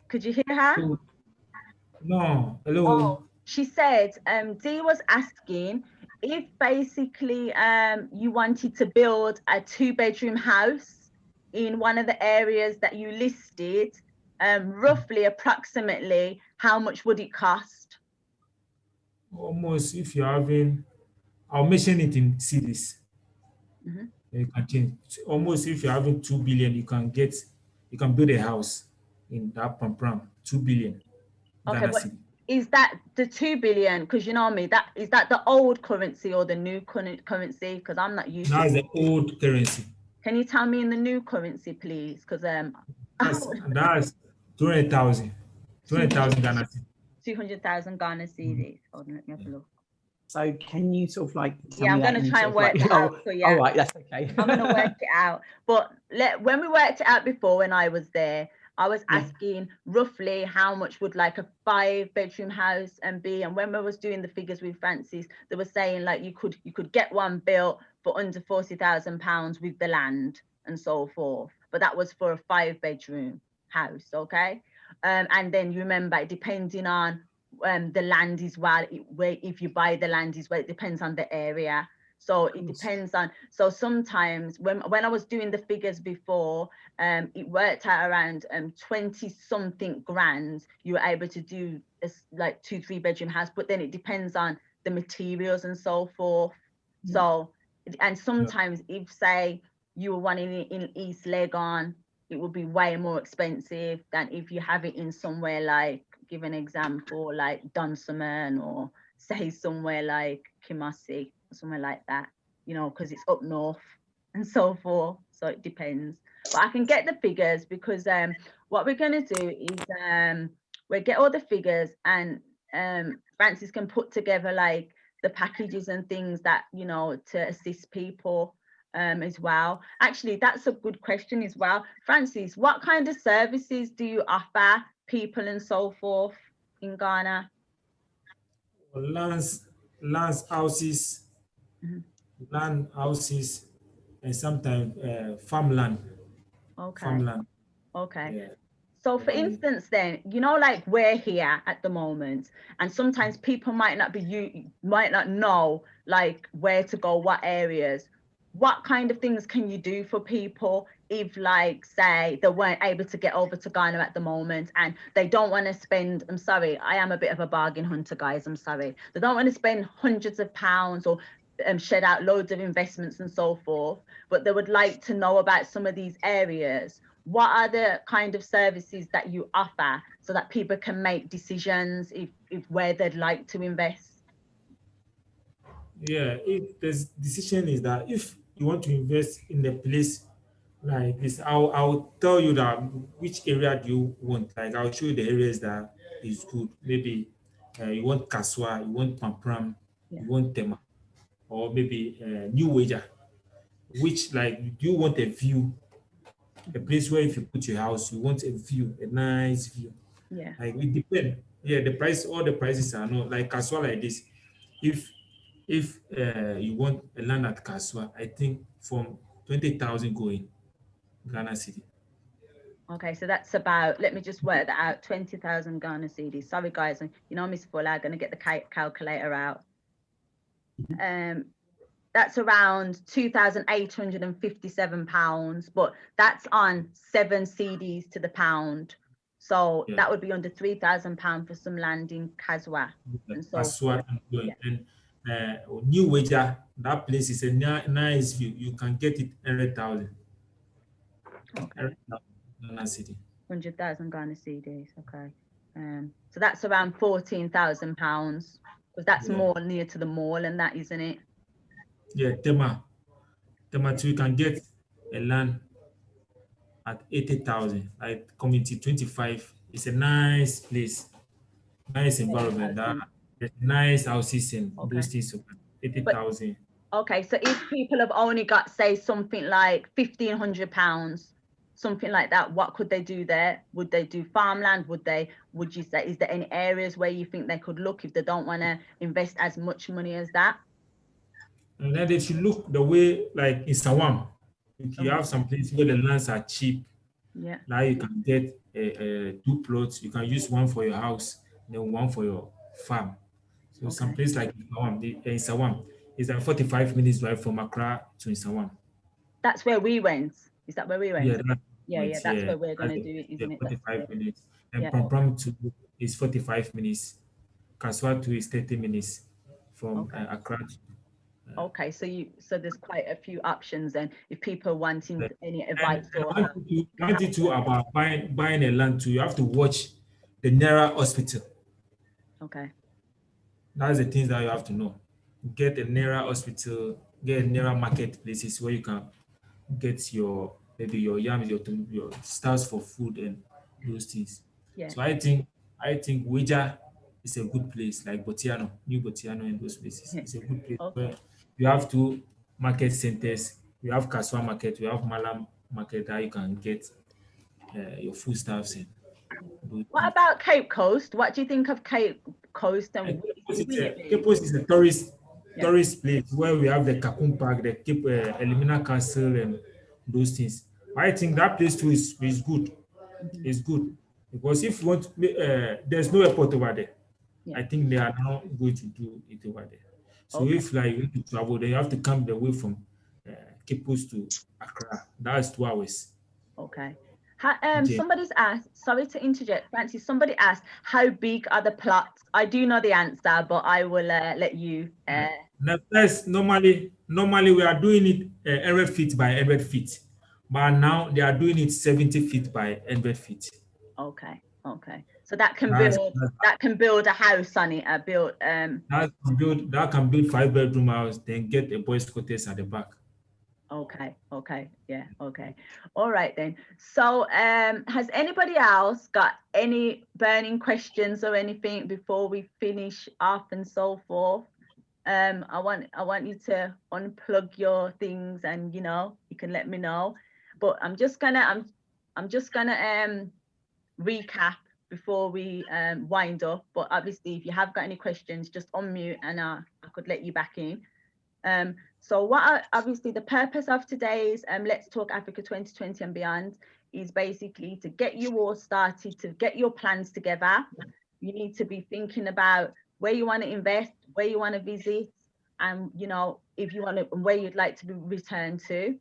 Could you hear her? Hello. No. Hello. Oh, she said, Dee was asking if basically you wanted to build a 2-bedroom house in one of the areas that you listed, roughly approximately how much would it cost? Almost if you're having, I'll mention it in cities. Mhm. You can change. Almost if you're having 2 billion, you can build a house in that Pampram, 2 billion Okay, Ghana but city. is that the 2 billion? Because you know me, is that the old currency or the new currency? Because I'm not used Now to is it. the old currency. Can you tell me in the new currency, please? Because That's 200,000. 200,000 Ghana city. 200,000 Ghana cedis. Hold on, let me have a look. So can you sort of like tell Yeah, me I'm that going to in try sort and of work like, that out. So, yeah. All right, that's okay. I'm going to work it out. But when we worked it out before, when I was there, I was asking roughly how much would like a 5-bedroom house be. And when I was doing the figures with Francis, they were saying like you could get one built for under £40,000 with the land and so forth. But that was for a 5-bedroom house, okay? And then you remember, depending on the land as well, where if you buy the land as well, it depends on the area. So it depends on, so sometimes when I was doing the figures before, it worked out around 20 something grand. You were able to do like 2-3 bedroom house, but then it depends on the materials and so forth. Yeah. So, and sometimes if say you were wanting it in East Legon, it would be way more expensive than if you have it in somewhere like, give an example, like Dunfermline or say somewhere like Kumasi, somewhere like that, you know, because it's up north and so forth. So it depends. But I can get the figures because what we're going to do is we'll get all the figures and Francis can put together like the packages and things that, you know, to assist people as well. Actually, that's a good question as well. Francis, what kind of services do you offer people and so forth in Ghana? Lands, lands houses, Mhm. land houses, and sometimes farmland. Okay, Farmland. okay. Yeah. So for And instance, then, you know, like we're here at the moment, and sometimes people might not be, you might not know like where to go, what areas. What kind of things can you do for people if, like, say they weren't able to get over to Ghana at the moment and they don't want to spend, I'm sorry, I am a bit of a bargain hunter, guys, I'm sorry. They don't want to spend hundreds of pounds or shed out loads of investments and so forth, but they would like to know about some of these areas. What are the kind of services that you offer so that people can make decisions if where they'd like to invest? yeah, if the decision is that if you want to invest in a place like this, I'll tell you that which area do you want. Like I'll show you the areas that is good. Maybe you want Kaswa, you want Pampram, Yeah. you want Tema, or maybe New Wager. Which like do you want a view, a place where if you put your house, you want a view, a nice view. Yeah. Like it depends. Yeah, the price, all the prices are not like Kaswa like this. If you want a land at Kaswa, I think from 20,000 going Ghana City. Okay, so that's about, let me just work that out, 20,000 Ghana cedis. Sorry, guys, you know, Miss Fuller, going to get the calculator out. That's around £2,857, but that's on 7 cedis to the pound. So Yeah, that would be under £3,000 for some land in Kaswa and so Kaswa forth. and going. Yeah. And New Wager, that place is a nice view. You can get it 100,000. Okay. Ghana City. 100,000 Ghana cedis. Okay. So that's around £14,000 because that's Yeah, more near to the mall and that, isn't it? yeah, Tema too. You can get a land at 80,000. Like community 25. It's a nice place, nice environment. That 80,000. there's nice houses and Okay. those things. But 80,000. okay, so if people have only got, say, something like £1,500, something like that, what could they do there? Would they do farmland? Would you say, is there any areas where you think they could look if they don't want to invest as much money as that? And then if you look the way, like in Sawam, you Uh-huh. have some places where the lands are cheap. Yeah. Now you can get two plots. You can use one for your house, and then one for your farm. So some Okay. place like in Sawam, is a 45 minutes drive from Accra to Sawam. That's where we went. Is that where we Yeah, went? that's Yeah, point. yeah, that's Yeah, where we're that's gonna do it, the isn't it? That's 45 it. minutes. And Yeah. Pram to is 45 minutes. Kaswa to is 30 minutes from Okay. Accra. Okay. So there's quite a few options then if people wanting any advice And or one thing too about buying a land too, you have to watch the Naira hospital. okay. That's the things that you have to know. Get a Naira hospital, get a Naira marketplaces where you can get your maybe your yams, your stars for food and those things. Yeah. So I think Wija is a good place, like Botiano, New Botiano and those places. It's a good place Okay. where you have two market centers. We have Kaswa market, we have Malam market that you can get your foodstuffs and those What things. about Cape Coast? What do you think of Cape Coast and And Willoughby? Cape Coast is a tourist Yeah. tourist place where we have the Kakun Park, the Cape Elimina Castle, and those things. I think that place too is good. Mhm. It's good because if you want, there's no airport over there. Yeah. I think they are now going to do it over there. So Okay. if like you need to travel, then you have to come the way from Cape Coast to Accra. That's 2 hours. Okay. Okay. Somebody's asked, sorry to interject, Francis, somebody asked, how big are the plots? I do know the answer, but I will let you. Now, first, normally we are doing it 100 feet by 100 feet, but now they are doing it 70 feet by 100 feet. Okay. Okay. So that can That's, build that's, a house on it, that can build 5 bedroom house, then get a boys' quarters at the back. Okay, okay, yeah, okay. All right then. So has anybody else got any burning questions or anything before we finish off and so forth? I want you to unplug your things, and you know, you can let me know. But I'm just gonna recap before we wind up. But obviously, if you have got any questions, just unmute and I could let you back in. So obviously the purpose of today's Let's Talk Africa 2020 and Beyond is basically to get you all started, to get your plans together. You need to be thinking about where you want to invest, where you want to visit, and you know, if you want to, where you'd like to be returned to.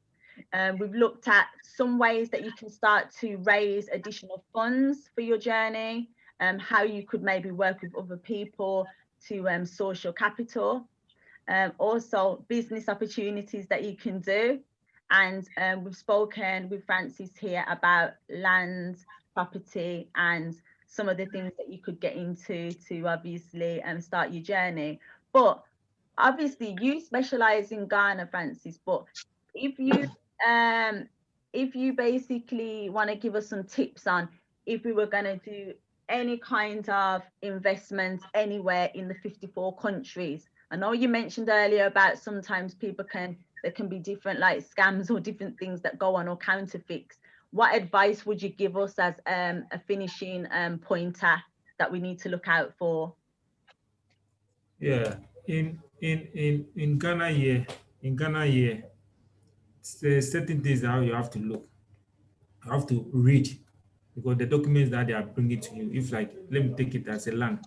We've looked at some ways that you can start to raise additional funds for your journey, how you could maybe work with other people to source your capital. Also business opportunities that you can do. And we've spoken with Francis here about land, property, and some of the things that you could get into to obviously start your journey. But obviously you specialize in Ghana, Francis, but if you um if you basically want to give us some tips on if we were going to do any kind of investment anywhere in the 54 countries. I know you mentioned earlier about sometimes there can be different like scams or different things that go on, or counterfeits. What advice would you give us as a finishing pointer that we need to look out for? Yeah, in Ghana here, there's certain things that you have to look. You have to read because the documents that they are bringing to you, if like let me take it as a land,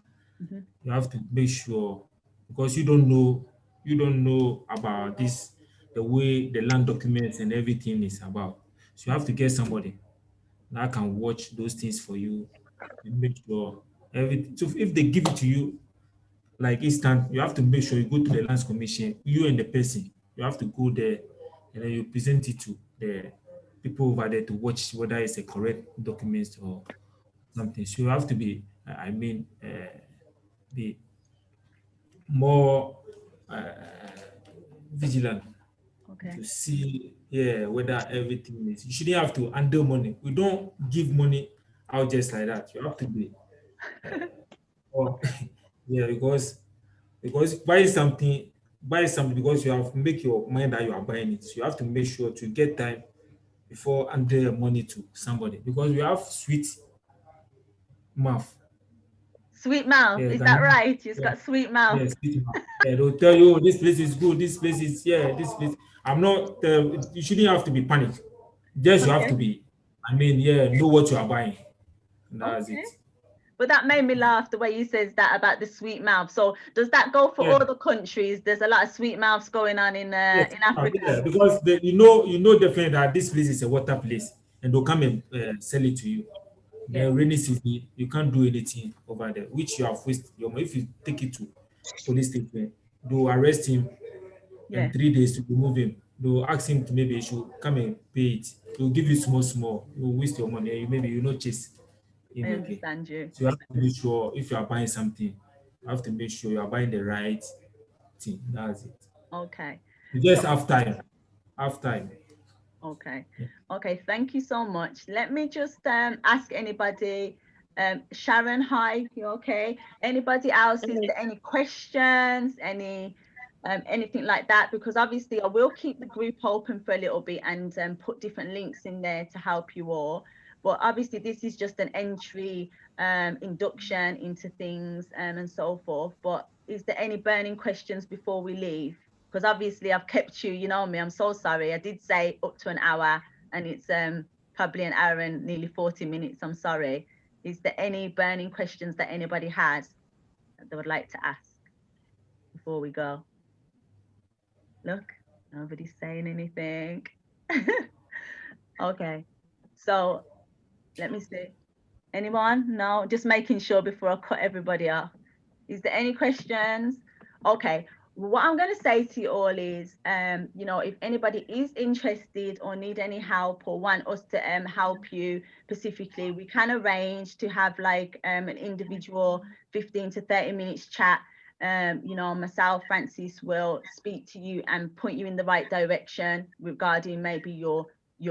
Mm-hmm. you have to make sure because you don't know about this the way the land documents and everything is about. So you have to get somebody that can watch those things for you and make sure everything. So if they give it to you like instant, you have to make sure you go to the lands commission, you and the person, you have to go there and then you present it to the people over there to watch whether it's a correct document or something. So you have to be, be more vigilant Okay. to see, yeah, whether everything is. You shouldn't have to handle money. We don't give money out just like that. You have to be, or yeah, because buy something because you have make your mind that you are buying it. So you have to make sure to get time before handle your money to somebody because we have sweet mouth. Sweet mouth, Yeah, is that Ghanaian, right? You've yeah, got sweet mouth. yeah, sweet mouth. Yeah, they'll tell you, oh, this place is good, this place is, yeah, this place. I'm not, you shouldn't have to be panicked. Just you have to Okay. be, yeah, know what you are buying. And that's Okay. it. But that made me laugh the way you says that about the sweet mouth. So does that go for Yeah, all the countries? There's a lot of sweet mouths going on yes, in Africa. yeah, because you know definitely that this place is a water place and they'll come and sell it to you. Yeah. Then rainy season, you can't do anything over there, which you have wasted your money. If you take it to police station, they'll arrest him Yeah. and 3 days to remove him. They'll ask him to maybe he should come and pay it. They'll give you small, small. You'll waste your money. And maybe you not chase him I again. understand you. So you have to make sure if you are buying something, you have to make sure you are buying the right thing. That's it. Okay. You So just have time. Have time. okay. Yeah. Okay, thank you so much. Let me just ask anybody. Sharon, hi, you okay? Anybody else? Is there any questions? Anything like that? Because obviously I will keep the group open for a little bit and put different links in there to help you all. But obviously this is just an entry induction into things and so forth. But is there any burning questions before we leave? Because obviously I've kept you, you know me, I'm so sorry. I did say up to an hour and it's probably an hour and nearly 40 minutes. I'm sorry. Is there any burning questions that anybody has that they would like to ask before we go? Look, nobody's saying anything. Okay, so let me see. Anyone? No, just making sure before I cut everybody off. Is there any questions? Okay. What I'm going to say to you all is, you know, if anybody is interested or need any help or want us to help you specifically, we can arrange to have like an individual 15 to 30 minutes chat. You know, myself, Francis, will speak to you and point you in the right direction regarding maybe your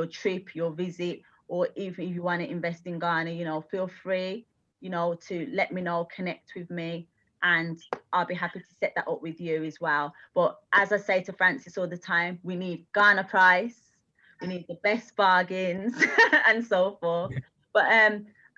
trip, your visit, or if you want to invest in Ghana, you know, feel free, you know, to let me know, connect with me, and I'll be happy to set that up with you as well. But as I say to Francis all the time, we need Ghana price, we need the best bargains and so forth. But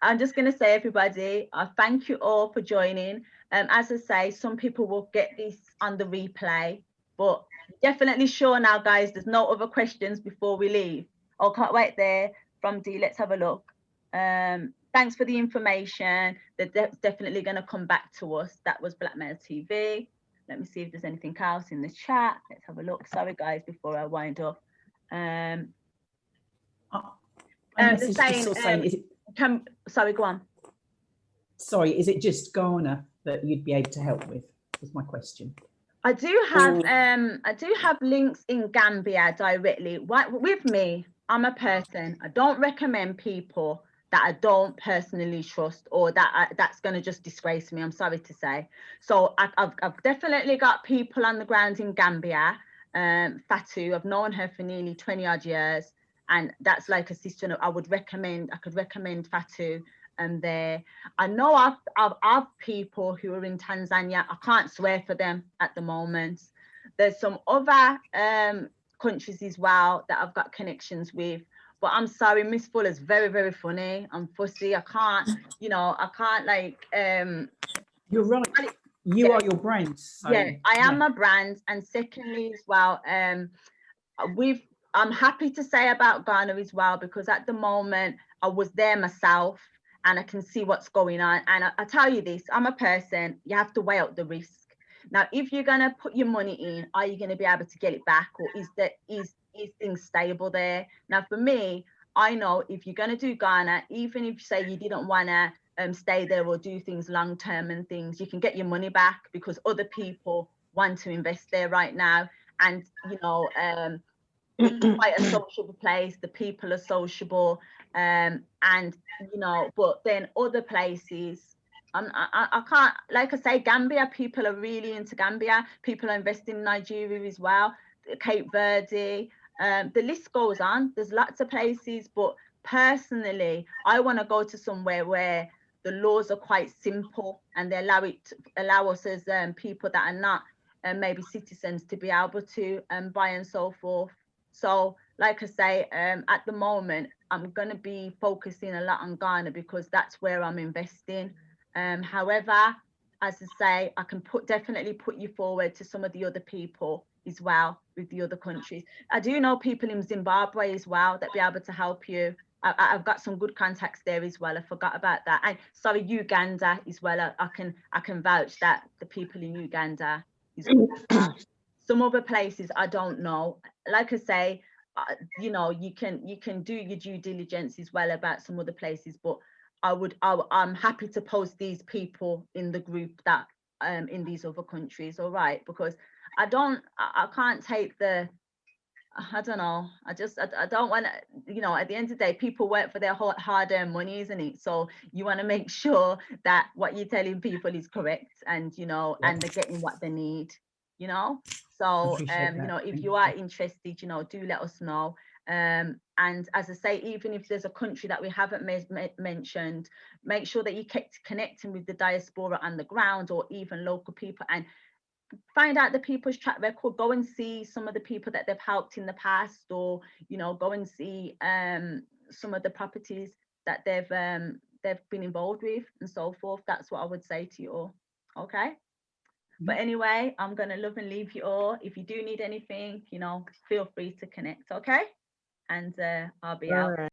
I'm just going to say, everybody, I thank you all for joining. As I say, some people will get this on the replay, but definitely sure now, guys, there's no other questions before we leave. Oh, can't wait there from D. Let's have a look. Thanks for the information. They're definitely going to come back to us. That was Blackmail TV. Let me see if there's anything else in the chat. Let's have a look. Sorry, guys, before I wind up. They're saying, sorry, go on. Sorry, is it just Ghana that you'd be able to help with? Was my question. I do have links in Gambia directly. With me, I'm a person. I don't recommend people that I don't personally trust, or that's going to just disgrace me. I'm sorry to say. So I've definitely got people on the ground in Gambia. Fatu, I've known her for nearly 20 odd years, and that's like a sister. I could recommend Fatu. And there, I know I've people who are in Tanzania. I can't swear for them at the moment. There's some other countries as well that I've got connections with. But I'm sorry, Miss Fuller's very, very funny. I'm fussy. I can't like. You're right. You are your brand. So, yeah, I am a brand. And secondly, as well, I'm happy to say about Ghana as well, because at the moment I was there myself. And I can see what's going on. And I tell you this, I'm a person, you have to weigh out the risk. Now, if you're going to put your money in, are you going to be able to get it back? Or is things stable there? Now, for me, I know if you're going to do Ghana, even if, say, you didn't want to stay there or do things long term and things, you can get your money back because other people want to invest there right now. And, you know, it's quite a sociable place. The people are sociable. And you know, but then other places, I can't, like I say, Gambia, people are really into Gambia. People are investing in Nigeria as well, Cape Verde, the list goes on. There's lots of places, but personally, I want to go to somewhere where the laws are quite simple and they allow us as people that are not maybe citizens to be able to buy and so forth. So, like I say, at the moment, I'm going to be focusing a lot on Ghana because that's where I'm investing. However, as I say, I can definitely put you forward to some of the other people as well with the other countries. I do know people in Zimbabwe as well that be able to help you. I've got some good contacts there as well. I forgot about that. And sorry, Uganda as well. I can vouch that the people in Uganda is good as well. Some other places I don't know. Like I say, you know, you can do your due diligence as well about some other places, but I'm happy to post these people in the group that in these other countries, all right? Because I can't take the, I don't know, I don't want to, you know, at the end of the day, people work for their hard-earned money, isn't it? So you want to make sure that what you're telling people is correct, and you know, and they're getting what they need, you know. So you know, if you are interested, you know, do let us know. And as I say, even if there's a country that we haven't mentioned, make sure that you keep connecting with the diaspora on the ground or even local people, and find out the people's track record. Go and see some of the people that they've helped in the past, or you know, go and see some of the properties that they've been involved with and so forth. That's what I would say to you all. Okay. But anyway, I'm gonna love and leave you all. If you do need anything, you know, feel free to connect. Okay. And I'll be out.